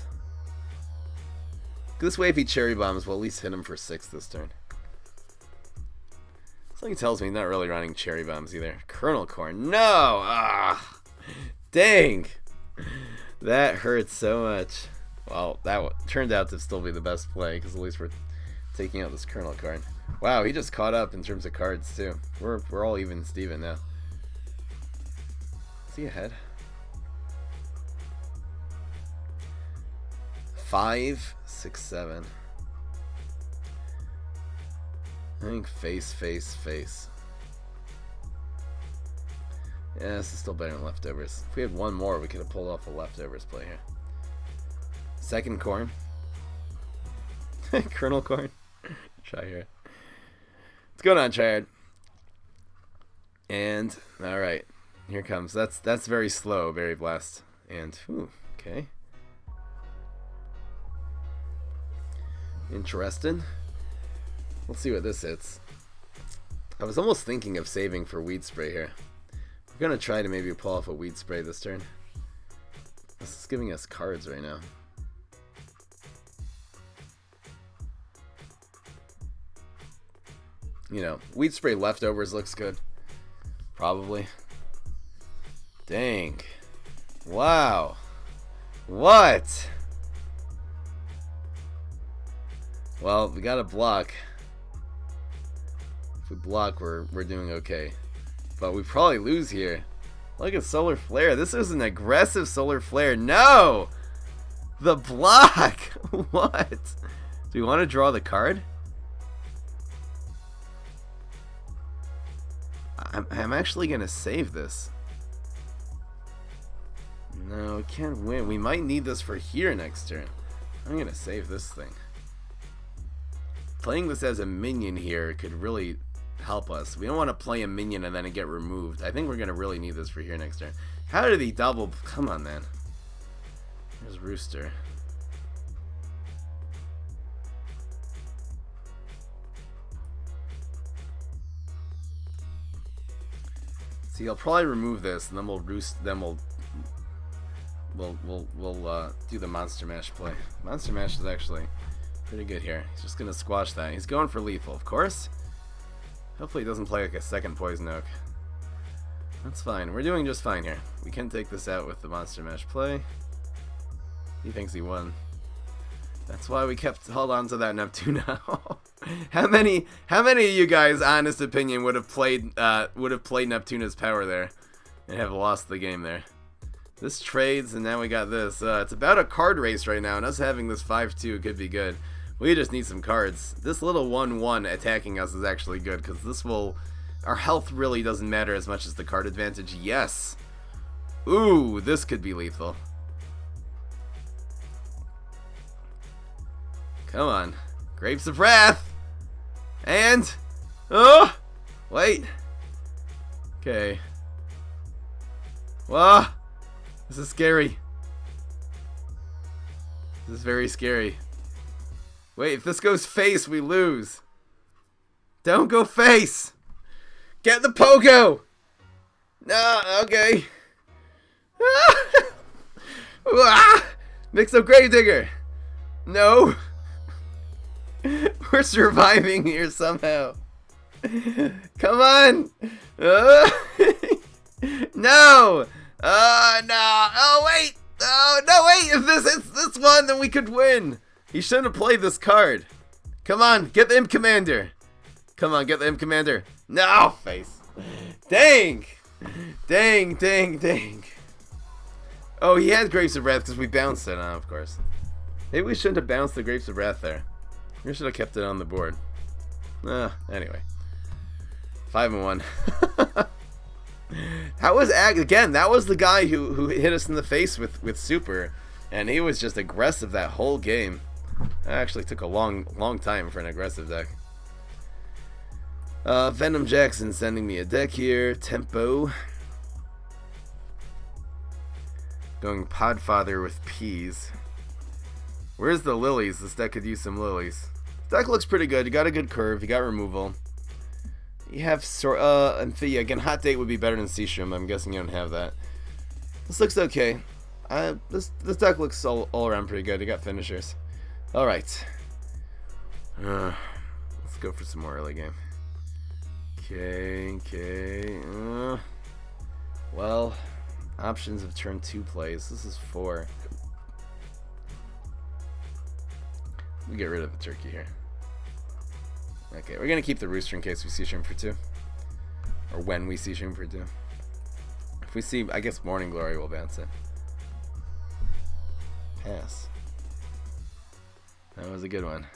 This way, if he cherry bombs, we'll at least hit him for 6 this turn. Something tells me he's not really running cherry bombs either. Kernel Corn. No! Ah! Dang! That hurts so much. Well, that turned out to still be the best play, because at least we're taking out this Kernel Corn. Wow, he just caught up in terms of cards, too. We're all even Steven now. Is he ahead? 5, 6, 7. I think face. Yeah, this is still better than leftovers. If we had one more, we could have pulled off a leftovers play here. Second corn. Kernel Corn. Try here. What's going on, Triad? And alright. Here it comes. That's very slow, Berry Blast. And okay. Interesting. We'll see what this hits. I was almost thinking of saving for Weed Spray here. We're gonna try to maybe pull off a Weed Spray this turn. This is giving us cards right now. You know, Weed Spray leftovers looks good. Probably. Dang. Wow. What? Well, we got to block. If we block, we're doing okay. But we probably lose here. Look at Solar Flare. This is an aggressive Solar Flare. No! The block! What? Do we want to draw the card? I'm actually going to save this. No, we can't win. We might need this for here next turn. I'm going to save this thing. Playing this as a minion here could really help us. We don't want to play a minion and then it get removed. I think we're going to really need this for here next turn. How did he double? Come on, man. There's Rooster. See, I'll probably remove this and then we'll roost. Then we'll do the Monster Mash play. Monster Mash is actually pretty good here. He's just gonna squash that. He's going for lethal, of course. Hopefully he doesn't play like a second Poison Oak. That's fine. We're doing just fine here. We can take this out with the Monster Mash play. He thinks he won. That's why we held on to that Neptuna. How many of you guys, honest opinion, would have played Neptuna's power there and have lost the game there? This trades, and now we got this. It's about a card race right now, and us having this 5-2 could be good. We just need some cards. This little 1-1 attacking us is actually good, because this will... Our health really doesn't matter as much as the card advantage. Yes! Ooh, this could be lethal. Come on. Grapes of Wrath! And... Oh! Wait. Okay. Whoa! This is scary. This is very scary. Wait, if this goes face, we lose. Don't go face! Get the Pogo! No, okay. Mix up Gravedigger! No! We're surviving here somehow. Come on! No! No! Oh, wait! Oh, no, wait! If this hits this one, then we could win! He shouldn't have played this card. Come on, get the Imp Commander. Come on, get the Imp Commander. No! Face. Dang! Dang, dang, dang. Oh, he had Grapes of Wrath because we bounced it, of course. Maybe we shouldn't have bounced the Grapes of Wrath there. We should have kept it on the board. Anyway. 5-1. That was, again, that was the guy who hit us in the face with Super. And he was just aggressive that whole game. That actually took a long time for an aggressive deck. Venom Jackson sending me a deck here. Tempo. Going Podfather with Peas. Where's the lilies? This deck could use some lilies. This deck looks pretty good. You got a good curve. You got removal. You have Amphibia. Again, Hot Date would be better than Seashroom. I'm guessing you don't have that. This looks okay. This deck looks all around pretty good. You got finishers. Alright. Let's go for some more early game. Okay. Well, options of turn 2 plays. This is 4. We get rid of the turkey here. Okay, we're gonna keep the rooster in case we see shroom for 2. Or when we see shroom for 2. If we see, I guess Morning Glory will bounce it. Pass. That was a good one.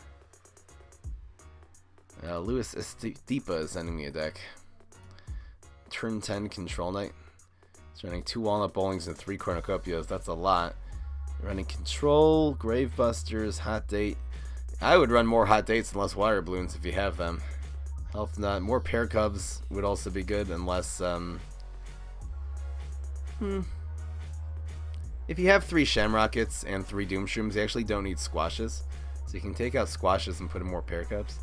Luis Estepa is sending me a deck. Turn 10 Control Knight. It's running 2 Walnut Bowlings and 3 Cornucopias. That's a lot. Running Control, Gravebusters, Hot Date. I would run more Hot Dates and less Wire Balloons if you have them. Health Nut. More Pear Cubs would also be good and less, If you have 3 Shamrockets and 3 Doomshrooms, you actually don't need Squashes. So you can take out Squashes and put in more Pear Cubs.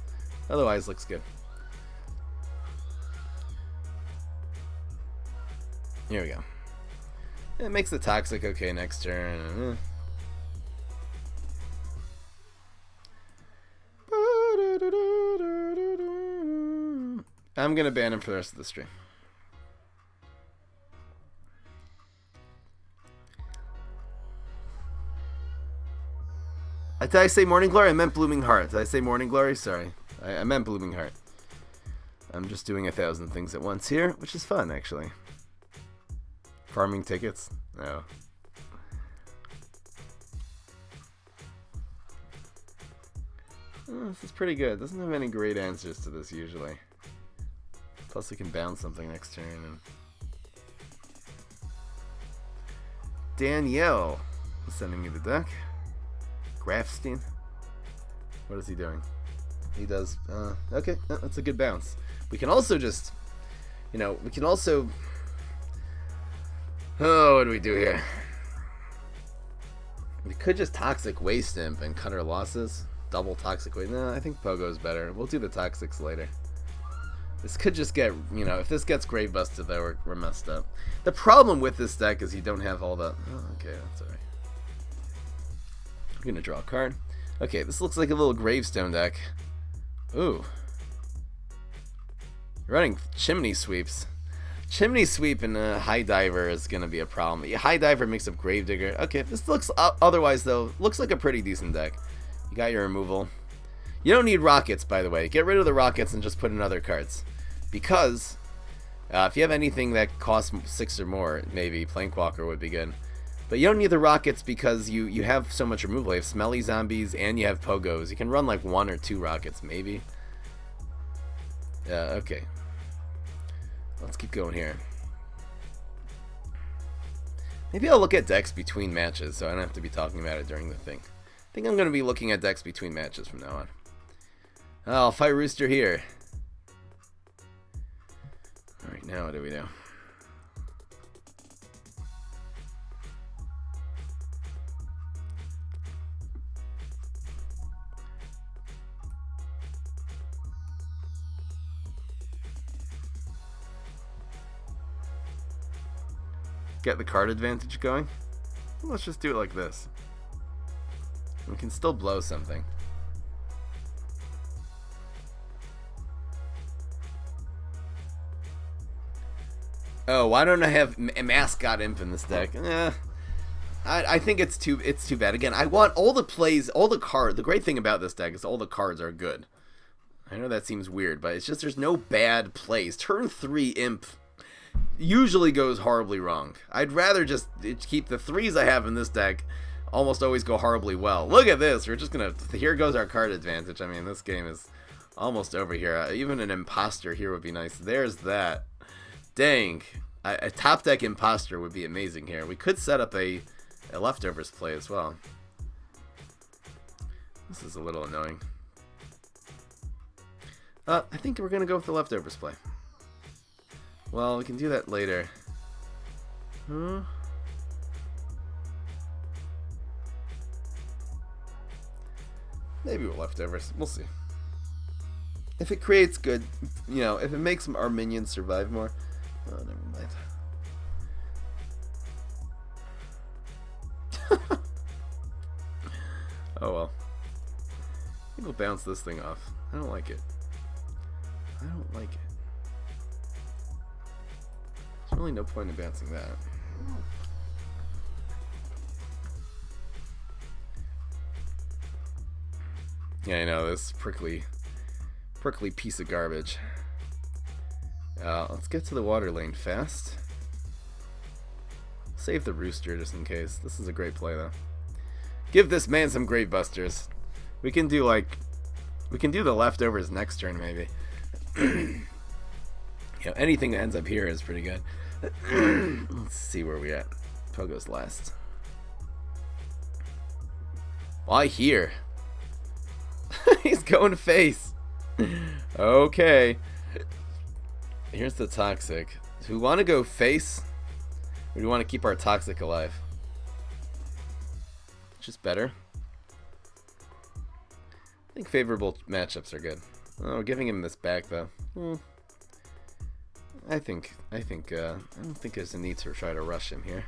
Otherwise, looks good. Here we go. It makes the Toxic okay next turn. I'm gonna ban him for the rest of the stream. Did I say Morning Glory? I meant Blooming Heart. Did I say Morning Glory? Sorry. I meant Blooming Heart. I'm just doing 1,000 things at once here, which is fun, actually. Farming tickets? No. Oh, this is pretty good. Doesn't have any great answers to this usually. Plus we can bounce something next turn. And Danielle is sending me the deck. Grafstein. What is he doing? He does, okay, no, that's a good bounce. We can also just, we can also, what do we do here? We could just Toxic Waste Imp and cut our losses. Double Toxic Waste. No, I think Pogo's better. We'll do the Toxics later. This could just get, if this gets Grave Busted though, we're messed up. The problem with this deck is you don't have all the, okay, that's alright. I'm gonna draw a card. Okay, this looks like a little Gravestone deck. Ooh. Running Chimney Sweeps. Chimney Sweep and High Diver is gonna be a problem. High Diver makes up Gravedigger. Okay, this looks, otherwise though, looks like a pretty decent deck. You got your removal. You don't need Rockets, by the way. Get rid of the Rockets and just put in other cards. Because, if you have anything that costs 6 or more, maybe Plankwalker would be good. But you don't need the Rockets because you have so much removal. You have Smelly Zombies and you have Pogos. You can run like 1 or 2 Rockets, maybe. Yeah, okay. Let's keep going here. Maybe I'll look at decks between matches so I don't have to be talking about it during the thing. I think I'm going to be looking at decks between matches from now on. I'll fight Rooster here. Alright, now what do we do? Get the card advantage going? Well, let's just do it like this. We can still blow something. Oh, why don't I have Mascot Imp in this deck? I think it's too bad. Again, I want all the plays, all the cards. The great thing about this deck is all the cards are good. I know that seems weird, but it's just there's no bad plays. Turn 3 Imp usually goes horribly wrong. I'd rather just keep the 3s I have in this deck almost always go horribly well. Look at this. We're just going to... Here goes our card advantage. I mean, this game is almost over here. Even an Imposter here would be nice. There's that. Dang. A top deck Imposter would be amazing here. We could set up a leftovers play as well. This is a little annoying. I think we're going to go with the leftovers play. Well, we can do that later. Huh? Maybe we're leftovers. We'll see. If it creates good, you know, if it makes our minions survive more. Oh, never mind. Oh well. I think we'll bounce this thing off. I don't like it. I don't like it. There's really no point in bouncing that. Yeah, I know, this prickly piece of garbage. Let's get to the water lane fast. Save the rooster just in case. This is a great play though. Give this man some grave busters. We can do the leftovers next turn maybe. You know, anything that ends up here is pretty good. Let's see where we at. Pogo's last. Why here? He's going face. Okay. Here's the toxic. Do we want to go face? Or do we want to keep our toxic alive? Which is better? I think favorable matchups are good. Oh, giving him this back though. I don't think there's a need to try to rush him here.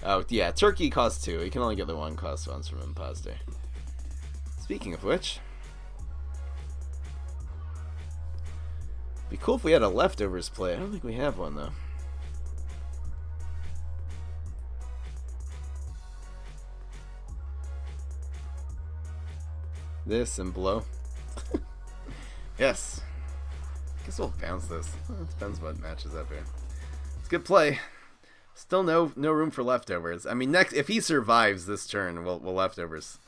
Oh yeah, turkey costs 2. You can only get the 1 cost once from Imposter. Speaking of which, it'd be cool if we had a leftovers play. I don't think we have one though. This and blow. Yes. Guess we'll bounce this. It depends what matches up here. It's a good play. Still no room for leftovers. I mean, next if he survives this turn, we'll leftovers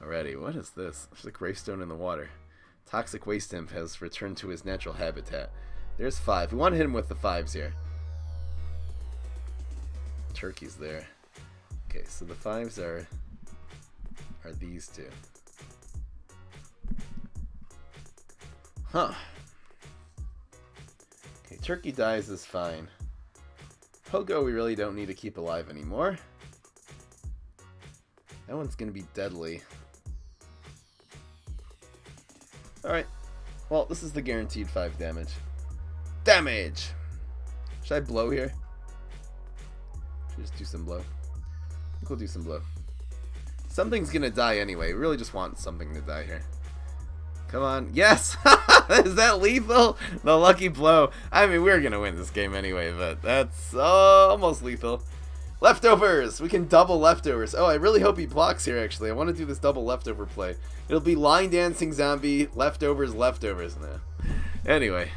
already. What is this? There's a gravestone in the water. Toxic Waste Imp has returned to his natural habitat. There's 5. We want to hit him with the 5s here. Turkey's there. Okay, so the 5s are these two. Huh. Okay, turkey dies is fine. Pogo we really don't need to keep alive anymore. That one's gonna be deadly. Alright. Well, this is the guaranteed 5 damage. Damage! Should I blow here? Should I just do some blow? I think we'll do some blow. Something's gonna die anyway. We really just want something to die here. Come on. Yes! Is that lethal? The lucky blow. I mean, we're going to win this game anyway, but that's almost lethal. Leftovers! We can double leftovers. Oh, I really hope he blocks here, actually. I want to do this double leftover play. It'll be line dancing zombie, leftovers. No. Anyway.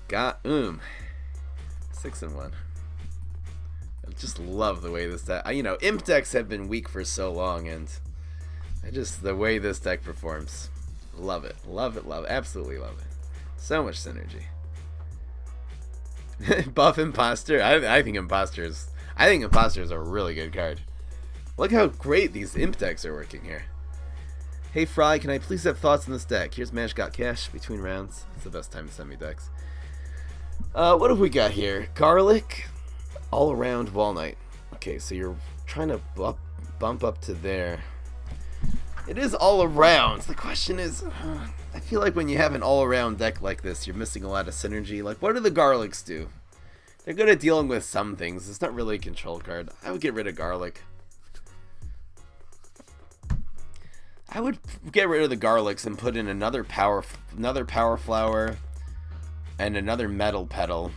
Got 6 and 1. I just love the way this deck... You know, imp decks have been weak for so long, and... the way this deck performs. Love it. Love it, love it. Absolutely love it. So much synergy. Buff Imposter. I think Imposter is a really good card. Look how great these imp decks are working here. Hey Fry, can I please have thoughts on this deck? Here's Mash Got Cash between rounds. It's the best time to send me decks. What have we got here? Garlic, all around Walnut. Okay, so you're trying to bump up to there. It is all around. The question is, I feel like when you have an all-around deck like this, you're missing a lot of synergy. Like, what do the Garlics do? They're good at dealing with some things. It's not really a control card. I would get rid of Garlic. I would get rid of the Garlics and put in another power flower, and another metal pedal,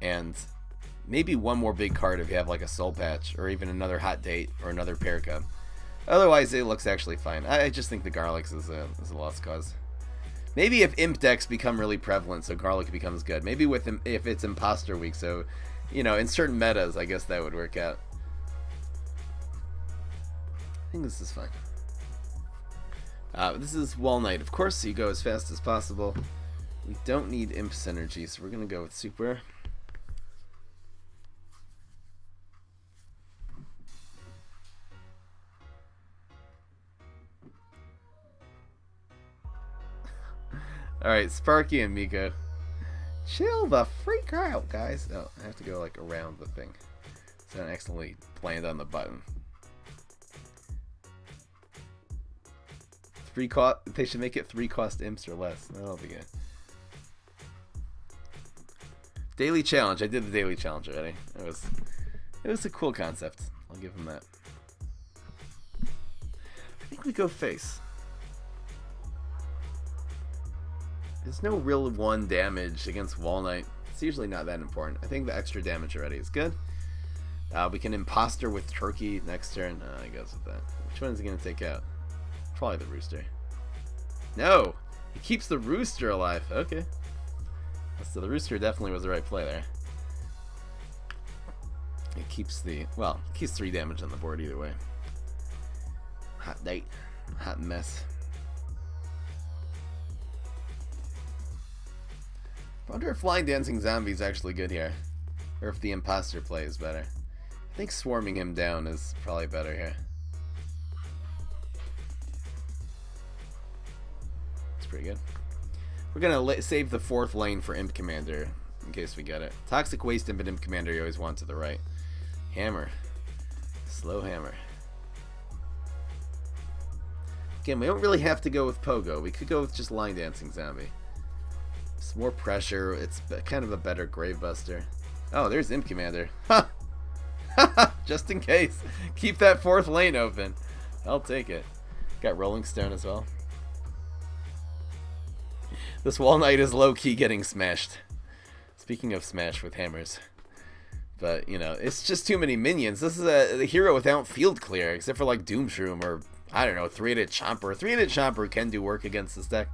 and maybe one more big card if you have like a soul patch, or even another hot date, or another pair cup. Otherwise, it looks actually fine. I just think the garlics is a lost cause. Maybe if imp decks become really prevalent, so garlic becomes good. Maybe if it's imposter week, so you know, in certain metas, I guess that would work out. I think this is fine. This is Wall Knight, of course, so you go as fast as possible. We don't need imp synergy, so we're gonna go with super. Alright, Sparky and Miko. Chill the freak out, guys. No, I have to go like around the thing, so I don't accidentally land on the button. They should make it 3 cost imps or less. That'll be good. Daily challenge. I did the daily challenge already. It was a cool concept. I'll give them that. I think we go face. There's no real 1 damage against Wall Knight. It's usually not that important. I think the extra damage already is good. We can imposter with Turkey next turn. He goes with that. Which one is he going to take out? Probably the rooster. No! He keeps the rooster alive. Okay. So the rooster definitely was the right play there. It keeps it keeps 3 damage on the board either way. Hot date. Hot mess. I wonder if Flying Dancing Zombie is actually good here. Or if the imposter play is better. I think swarming him down is probably better here. Pretty good. We're gonna save the 4th lane for Imp Commander in case we get it. Toxic Waste Imp and Imp Commander you always want to the right. Hammer. Slow hammer. Again, we don't really have to go with Pogo. We could go with just Line Dancing Zombie. It's more pressure. It's kind of a better Gravebuster. Oh, there's Imp Commander. Ha! Just in case. Keep that 4th lane open. I'll take it. Got Rolling Stone as well. This Wall Knight is low-key getting smashed. Speaking of smash with hammers. But, you know, it's just too many minions. This is a hero without field clear, except for, like, Doomshroom or, I don't know, 3-headed Chomper. 3-headed Chomper can do work against this deck.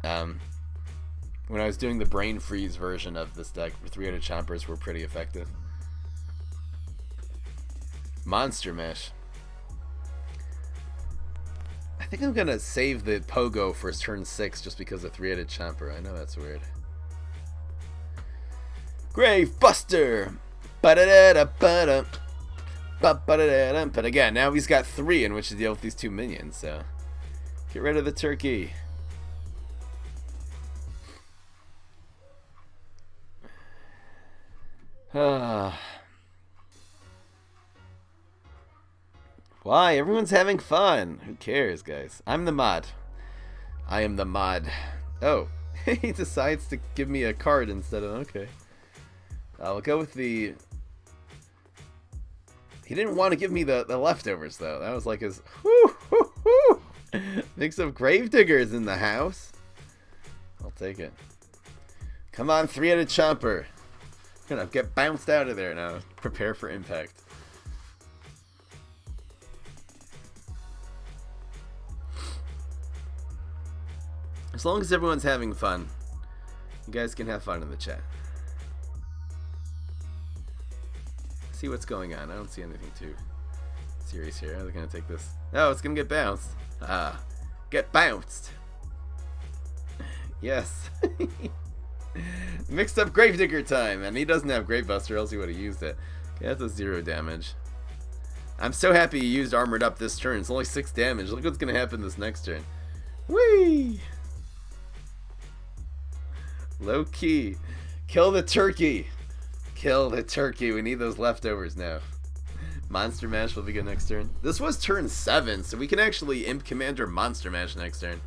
When I was doing the Brain Freeze version of this deck, 3-headed Chompers were pretty effective. Monster Mash. I think I'm gonna save the Pogo for turn 6 just because of 3-headed Chomper. I know that's weird. Gravebuster! Ba-da-da-da-ba-da. Ba-ba-da-da-da. But again, now he's got 3 in which to deal with these 2 minions, so get rid of the turkey. Why? Everyone's having fun. Who cares, guys? I'm the mod. I am the mod. Oh, he decides to give me a card instead of... Okay. I'll go with the... He didn't want to give me the leftovers, though. That was like his... Whoo, whoo, whoo. Think some Gravediggers in the house. I'll take it. Come on, 3-headed Chomper. Gonna get bounced out of there now. Prepare for impact. As long as everyone's having fun, you guys can have fun in the chat. See what's going on. I don't see anything too serious here. Are they gonna take this? Oh, it's gonna get bounced. Get bounced. Yes. Mixed up Gravedigger time, and he doesn't have Gravebuster, else he would have used it. Okay, that's a 0 damage. I'm so happy he used Armored Up this turn. It's only 6 damage. Look what's gonna happen this next turn. Whee! Low key. Kill the turkey. Kill the turkey. We need those leftovers now. Monster Mash will be good next turn. This was turn 7, so we can actually Imp Commander Monster Mash next turn.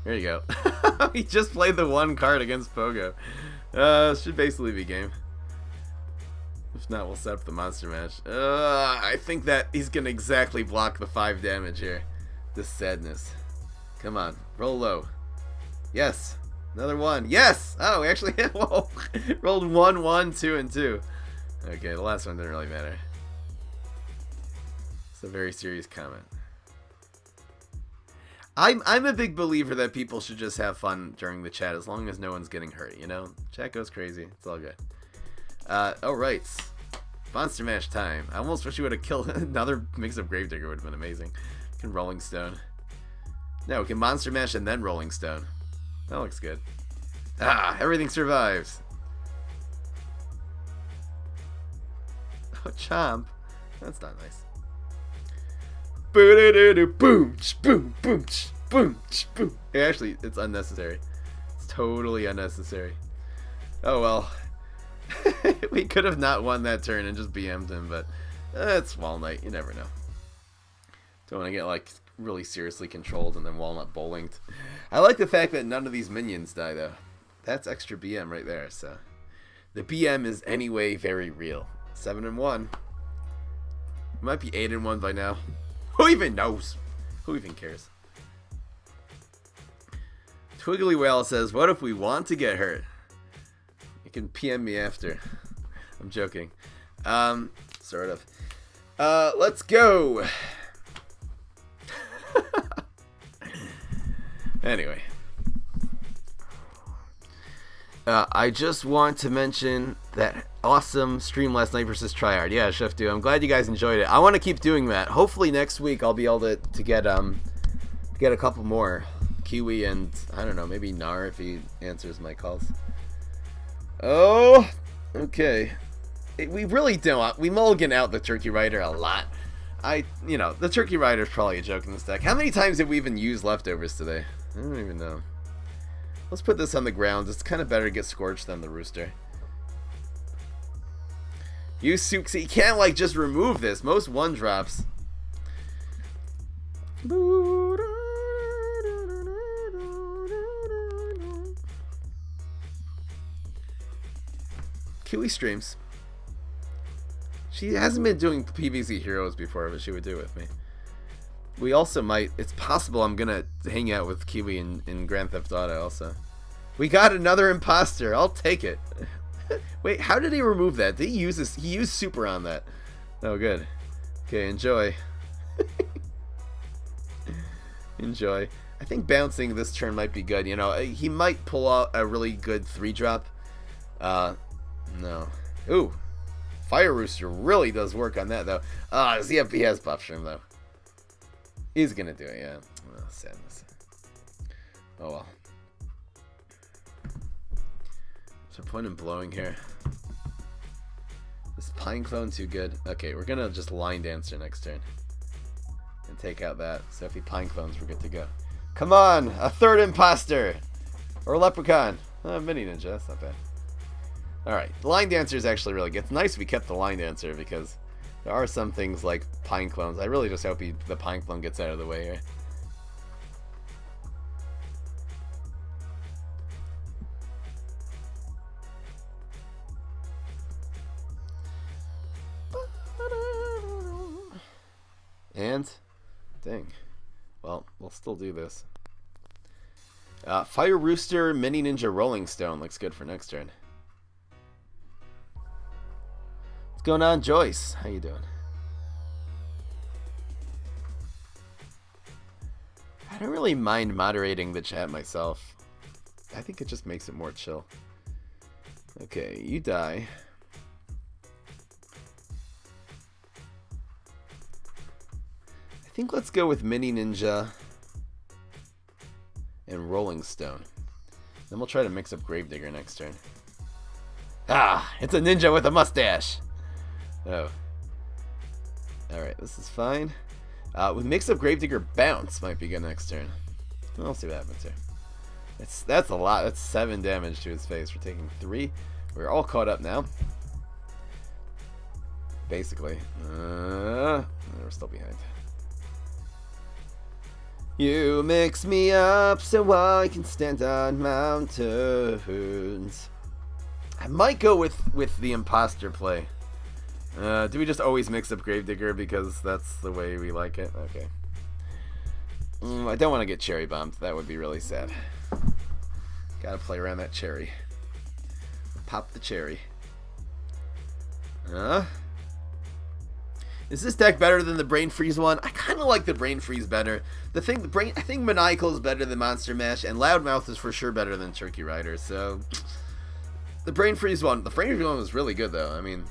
There you go. He just played the 1 card against Pogo. Should basically be game. If not, we'll set up the monster mash. I think that he's gonna exactly block the 5 damage here. This sadness. Come on, roll low. Yes, another 1. Yes! Oh, we actually whoa. Rolled 1, 1, 2, and 2. Okay, the last one didn't really matter. It's a very serious comment. I'm a big believer that people should just have fun during the chat as long as no one's getting hurt, you know? Chat goes crazy. It's all good. Alright. Monster Mash time. I almost wish you would have killed another mix of Gravedigger would have been amazing. Can Rolling Stone. No, we can Monster Mash and then Rolling Stone. That looks good. Ah, everything survives. Oh, Chomp. That's not nice. Boom, boom, boom, boom, boom. Actually, it's unnecessary. It's totally unnecessary. Oh well. We could have not won that turn and just BM'd him, but it's Walnut. You never know. Don't want to get like really seriously controlled and then Walnut bowlinged. I like the fact that none of these minions die though. That's extra BM right there. So the BM is anyway very real. 7 and 1. It might be 8 and 1 by now. Who even knows? Who even cares? Twiggly Whale says, what if we want to get hurt? You can PM me after. I'm joking. Sort of. Let's go. Anyway. I just want to mention that awesome stream last night versus Tryhard. Yeah, Chef Dude, I'm glad you guys enjoyed it. I want to keep doing that. Hopefully next week I'll be able to get a couple more. Kiwi and, I don't know, maybe Nar if he answers my calls. Oh, okay. We really don't. We mulligan out the Turkey Rider a lot. The Turkey Rider's probably a joke in this deck. How many times did we even use leftovers today? I don't even know. Let's put this on the ground. It's kind of better to get Scorched than the Rooster. Use Soup. You can't, like, just remove this. Most 1-drops. Kiwi streams. She hasn't been doing PvZ Heroes before, but she would do it with me. We also might, it's possible I'm gonna hang out with Kiwi in Grand Theft Auto also. We got another imposter, I'll take it. Wait, how did he remove that? Did he use this? He used super on that. Oh, good. Okay, enjoy. Enjoy. I think bouncing this turn might be good. You know, he might pull out a really good 3-drop. No. Ooh. Fire Rooster really does work on that, though. ZFP has Buff Shroom, though. He's gonna do it, yeah. Oh, sadness. Oh, well. What's the point in blowing here? Is Pine Clone too good? Okay, we're gonna just Line Dancer next turn. And take out that. So if he Pine Clones, we're good to go. Come on! A 3rd imposter! Or a Leprechaun. Mini Ninja, that's not bad. Alright, the Line Dancer is actually really good. It's nice we kept the Line Dancer because there are some things like Pine Clones. I really just hope the Pine Clone gets out of the way here. And, dang. Well, we'll still do this. Fire Rooster, Mini Ninja, Rolling Stone looks good for next turn. What's going on, Joyce? How you doing? I don't really mind moderating the chat myself. I think it just makes it more chill. Okay, you die. I think let's go with Mini Ninja and Rolling Stone. Then we'll try to mix up Gravedigger next turn. Ah, it's a ninja with a mustache. Oh. Alright, this is fine. With mix up Gravedigger, Bounce might be good next turn. We'll see what happens here. That's a lot. That's 7 damage to his face. We're taking 3. We're all caught up now. Basically. We're still behind. You mix me up so I can stand on mountains. I might go with the imposter play. Do we just always mix up Gravedigger because that's the way we like it? Okay. I don't want to get cherry bombed. That would be really sad. Gotta play around that cherry. Pop the cherry. Is this deck better than the Brain Freeze one? I kind of like the Brain Freeze better. I think Maniacal is better than Monster Mash, and Loudmouth is for sure better than Turkey Rider. So the Brain Freeze one was really good though. I mean,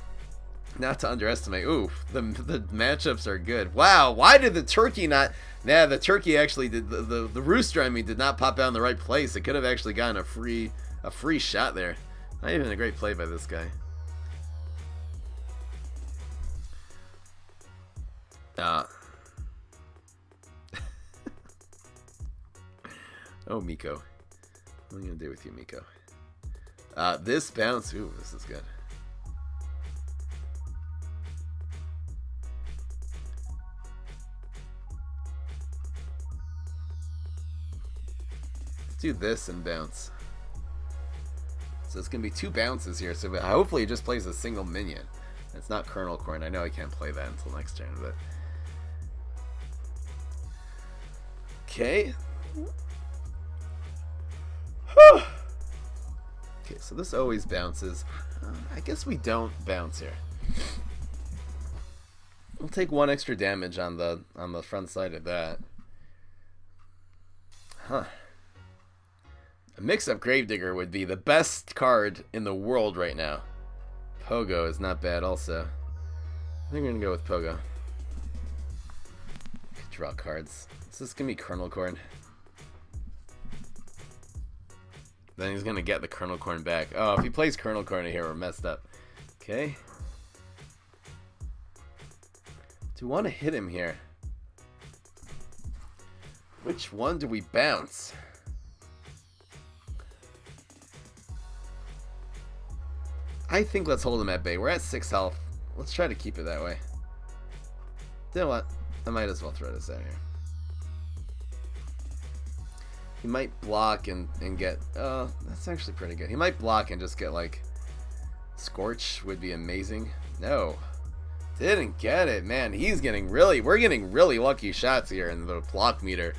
not to underestimate. Ooh, the matchups are good. Wow, why did the Turkey not? Nah, the Turkey actually did. The Rooster, I mean, did not pop out in the right place. It could have actually gotten a free shot there. Not even a great play by this guy. Oh, Miko. What are you gonna do with you, Miko? This bounce. Ooh, this is good. Let's do this and bounce. So it's gonna be 2 bounces here. So hopefully it just plays a single minion. It's not Kernel Corn. I know I can't play that until next turn, but okay. Okay, so this always bounces. I guess we don't bounce here. We'll take 1 extra damage on the front side of that. Huh. A mix-up Gravedigger would be the best card in the world right now. Pogo is not bad also. I think we're gonna go with Pogo. Draw cards. This is gonna be Kernel Corn. Then he's gonna get the Kernel Corn back. Oh, if he plays Kernel Corn in here, we're messed up. Okay. Do we want to hit him here? Which one do we bounce? I think let's hold him at bay. We're at 6 health. Let's try to keep it that way. You know what? I might as well throw this out here. He might block and get... that's actually pretty good. He might block and just get, like... Scorch would be amazing. No. Didn't get it. Man, he's getting really... We're getting really lucky shots here in the block meter.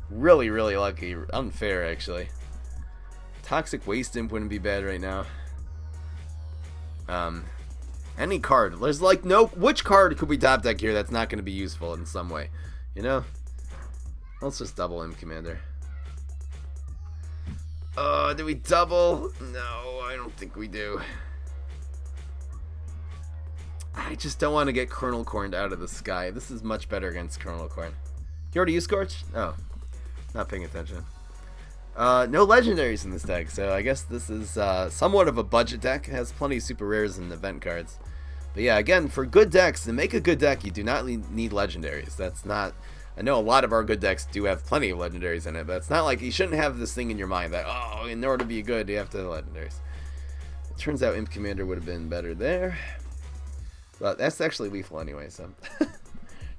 Really, really lucky. Unfair, actually. Toxic Waste Imp wouldn't be bad right now. Any card. There's like no... Which card could we top deck here that's not going to be useful in some way? You know? Let's just double him, Commander. Do we double? No, I don't think we do. I just don't want to get Kernel Corned out of the sky. This is much better against Kernel Corn. You already used Scorch? Oh, not paying attention. No legendaries in this deck, so I guess this is somewhat of a budget deck. It has plenty of super rares and event cards. But yeah, again, for good decks, to make a good deck, you do not need legendaries. That's not... I know a lot of our good decks do have plenty of legendaries in it, but it's not like you shouldn't have this thing in your mind that, oh, in order to be good, you have to have legendaries. It turns out Imp Commander would have been better there. But that's actually lethal anyway, so...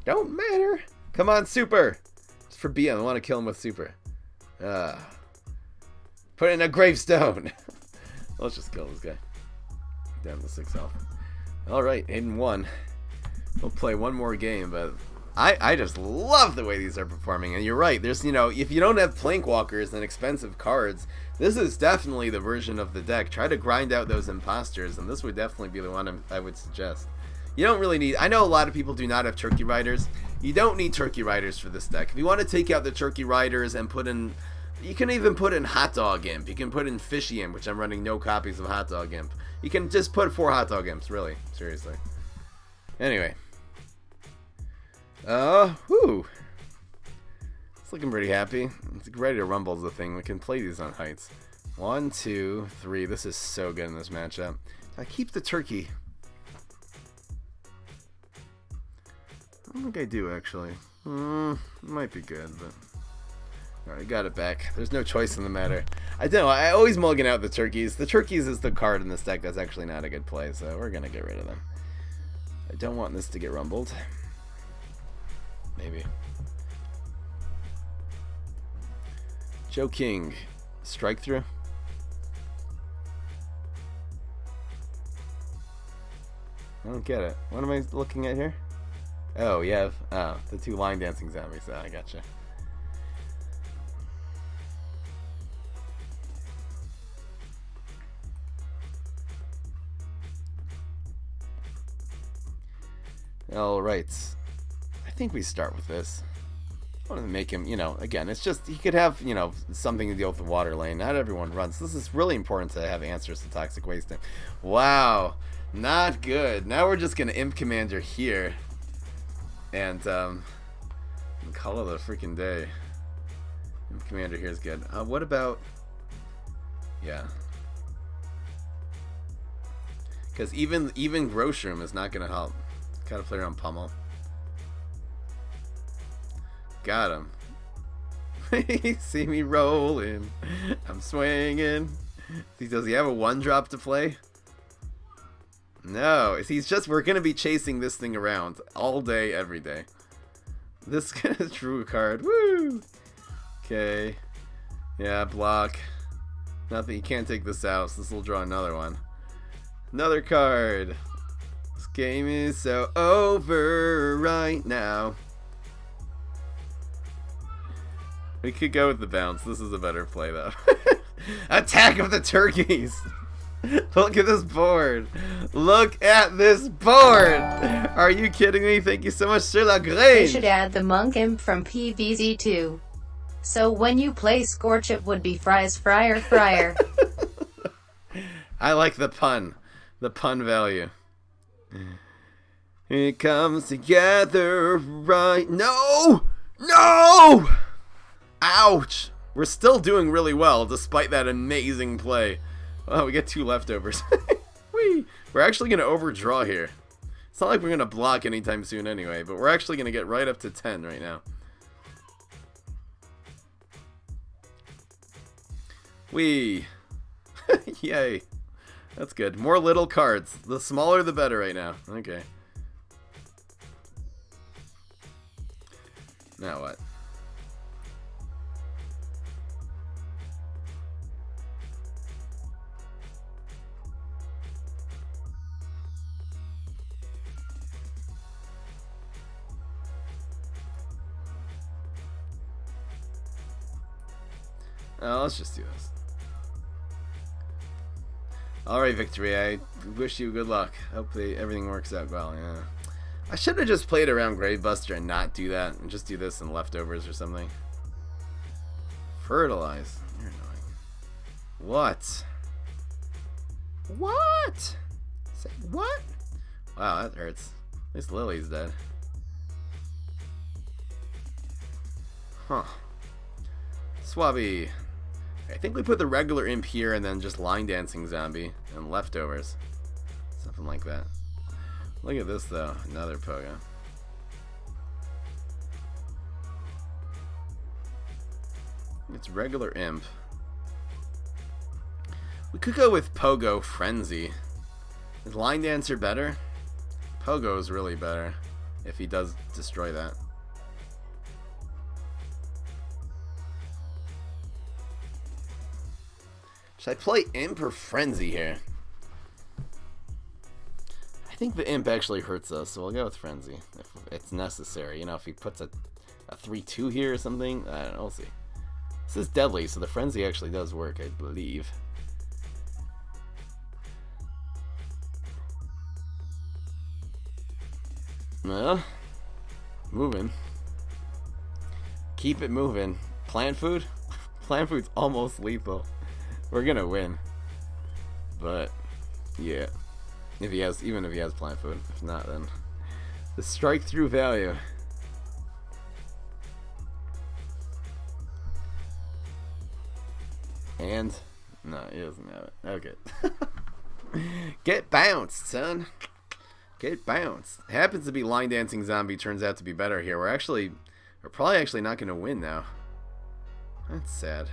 Don't matter! Come on, Super! It's for BM, I want to kill him with Super. Put in a gravestone! Let's just kill this guy. Down to 6 health. Alright, 8-1. We'll play one more game, but... I just love the way these are performing, and you're right, there's, you know, if you don't have Plankwalkers and expensive cards, this is definitely the version of the deck. Try to grind out those imposters, and this would definitely be the one I would suggest. You don't really need, I know a lot of people do not have Turkey Riders. You don't need Turkey Riders for this deck. If you want to take out the Turkey Riders and put in, you can even put in Hot Dog Imp. You can put in Fishy Imp, which I'm running no copies of Hot Dog Imp. You can just put 4 Hot Dog Imps, really, seriously. Anyway. Whew. It's looking pretty happy. It's ready to rumble is the thing. We can play these on heights. 1, 2, 3. This is so good in this matchup. I keep the turkey. I don't think I do, actually. Might be good, but... Alright, got it back. There's no choice in the matter. I don't know, I always mulligan out the turkeys. The turkeys is the card in this deck that's actually not a good play, so we're gonna get rid of them. I don't want this to get rumbled. Maybe. Joe King. Strike through. I don't get it. What am I looking at here? Oh, you have the 2 line dancing zombies. I gotcha. Alright. I think we start with this. I want to make him, again, it's just, he could have, something to deal with the water lane. Not everyone runs. This is really important to have answers to toxic wasting. Wow. Not good. Now we're just going to Imp Commander here. And, call it a freaking day. Imp Commander here is good. What about, yeah. Because even Groshroom is not going to help. Gotta play around Pummel. Got him. See me rolling. I'm swinging. Does he have a 1-drop to play? No. He's just, we're gonna be chasing this thing around all day, every day. This is true card. Woo! Okay. Yeah, block. Nothing. You can't take this out, so this will draw another one. Another card. This game is so over right now. We could go with the bounce. This is a better play, though. Attack of the turkeys! Look at this board. Look at this board! Are you kidding me? Thank you so much, Sir Lagrange. They should add the monk imp from PvZ too. So when you play Scorch, it would be Fry's Fryer. I like the pun. The pun value. It comes together right... No! No! Ouch! We're still doing really well, despite that amazing play. Oh, we get 2 leftovers. Whee! We're actually going to overdraw here. It's not like we're going to block anytime soon anyway, but we're actually going to get right up to 10 right now. Whee! Yay! That's good. More little cards. The smaller the better right now. Okay. Now what? Oh, let's just do this. Alright, Victory, I wish you good luck. Hopefully everything works out well, yeah. I should have just played around Gravebuster and not do that, and just do this in leftovers or something. Fertilize. You're annoying. What? What? Say what? Wow, that hurts. At least Lily's dead. Huh. Swabby. I think we put the regular imp here and then just line dancing zombie and leftovers. Something like that. Look at this though. Another Pogo. It's regular imp. We could go with Pogo Frenzy. Is Line Dancer better? Pogo is really better if he does destroy that. Should I play Imp or Frenzy here? I think the Imp actually hurts us, so we'll go with Frenzy if it's necessary. You know, if he puts a 3-2 here or something, I don't know, we'll see. This is deadly, so the Frenzy actually does work, I believe. Well, moving. Keep it moving. Plant food? Plant food's almost lethal. We're gonna win. But, yeah. If he has, even if he has plant food. If not, then the strike through value. And no, he doesn't have it. Okay. Get bounced, son. Get bounced. It happens to be Line Dancing Zombie turns out to be better here. We're probably actually not gonna win now. That's sad.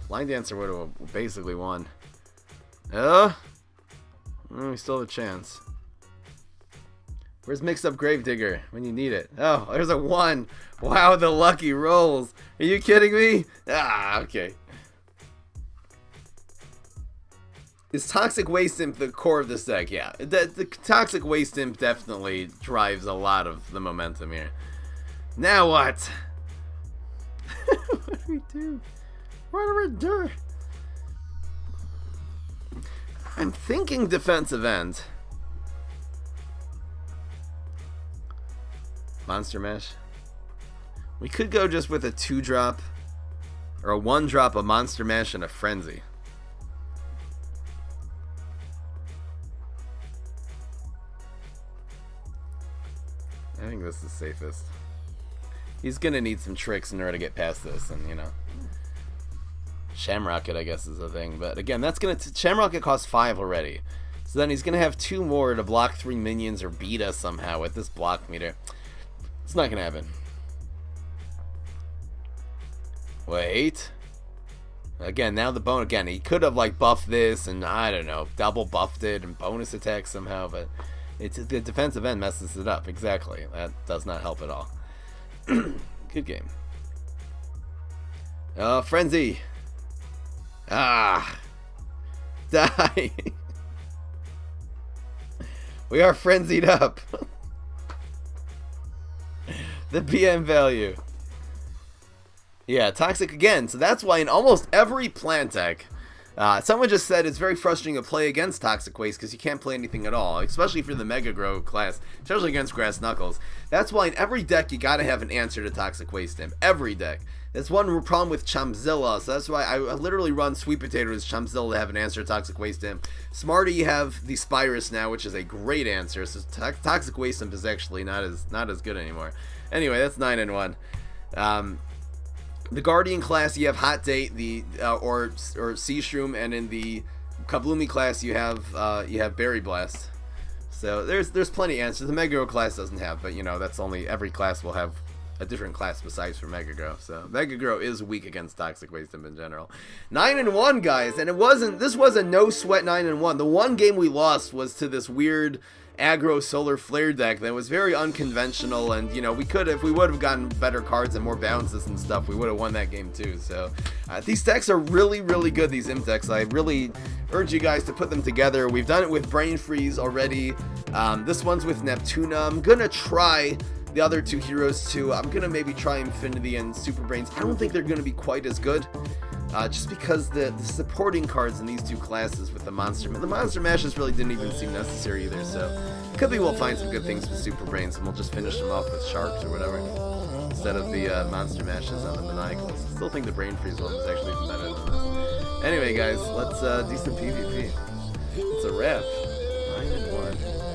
Line Dancer would have basically won. Well, we still have a chance. Where's Mixed Up Gravedigger when you need it? Oh, there's a 1. Wow, the lucky rolls. Are you kidding me? Ah, okay. Is Toxic Waste Imp the core of this deck? Yeah, the Toxic Waste Imp definitely drives a lot of the momentum here. Now what? What do we do? What do we do? I'm thinking defensive end. Monster Mash. We could go just with a 2-drop or a 1-drop of Monster Mash and a Frenzy. I think this is safest. He's gonna need some tricks in order to get past this, and you know, Shamrocket I guess is the thing. But again, that's gonna Shamrocket costs 5 already, so then he's gonna have 2 more to block 3 minions or beat us somehow with this block meter. It's not gonna happen. Wait. Again, now the bone again. He could have like buffed this and I don't know, double buffed it and bonus attack somehow, but it's the defensive end messes it up. Exactly. That does not help at all. Good game. Oh, Frenzy. Ah. Die. We are frenzied up. The PM value. Yeah, Toxic again. So that's why in almost every plant deck, someone just said it's very frustrating to play against Toxic Waste because you can't play anything at all, especially for the Mega Grow class, especially against Grass Knuckles. That's why in every deck you gotta have an answer to Toxic Waste Imp. Every deck. That's one problem with Chomzilla, so that's why I literally run Sweet Potato as Chomzilla to have an answer to Toxic Waste Imp. Smarty, you have the Spyrus now, which is a great answer, so Toxic Waste Imp is actually not as good anymore. Anyway, that's 9-1. The Guardian class, you have Hot Date, the or Sea Shroom, and in the Kabloomy class, you have Berry Blast. So there's plenty of answers. The Mega Grow class doesn't have, but you know that's only every class will have a different class besides for Mega Grow. So Mega Grow is weak against Toxic Waste Imp in general. 9-1, guys, and this was a no sweat 9-1. The one game we lost was to this weird aggro solar flare deck that was very unconventional, and you know if we would have gotten better cards and more bounces and stuff, we would have won that game too. So these decks are really good, these Imp decks. I really urge you guys to put them together. We've done it with Brain Freeze already. This one's with Neptuna. I'm gonna try the other 2 heroes too. I'm gonna maybe try Infinity and Super Brains. I don't think they're gonna be quite as good. Just because the supporting cards in these 2 classes with the Monster Mashes really didn't even seem necessary either, so could be we'll find some good things with Super Brains and we'll just finish them off with Sharks or whatever instead of the Monster Mashes on the Maniacals. I still think the Brain Freeze one was actually even better than this. Anyway guys, let's do some PvP. It's a wrap. 9-1.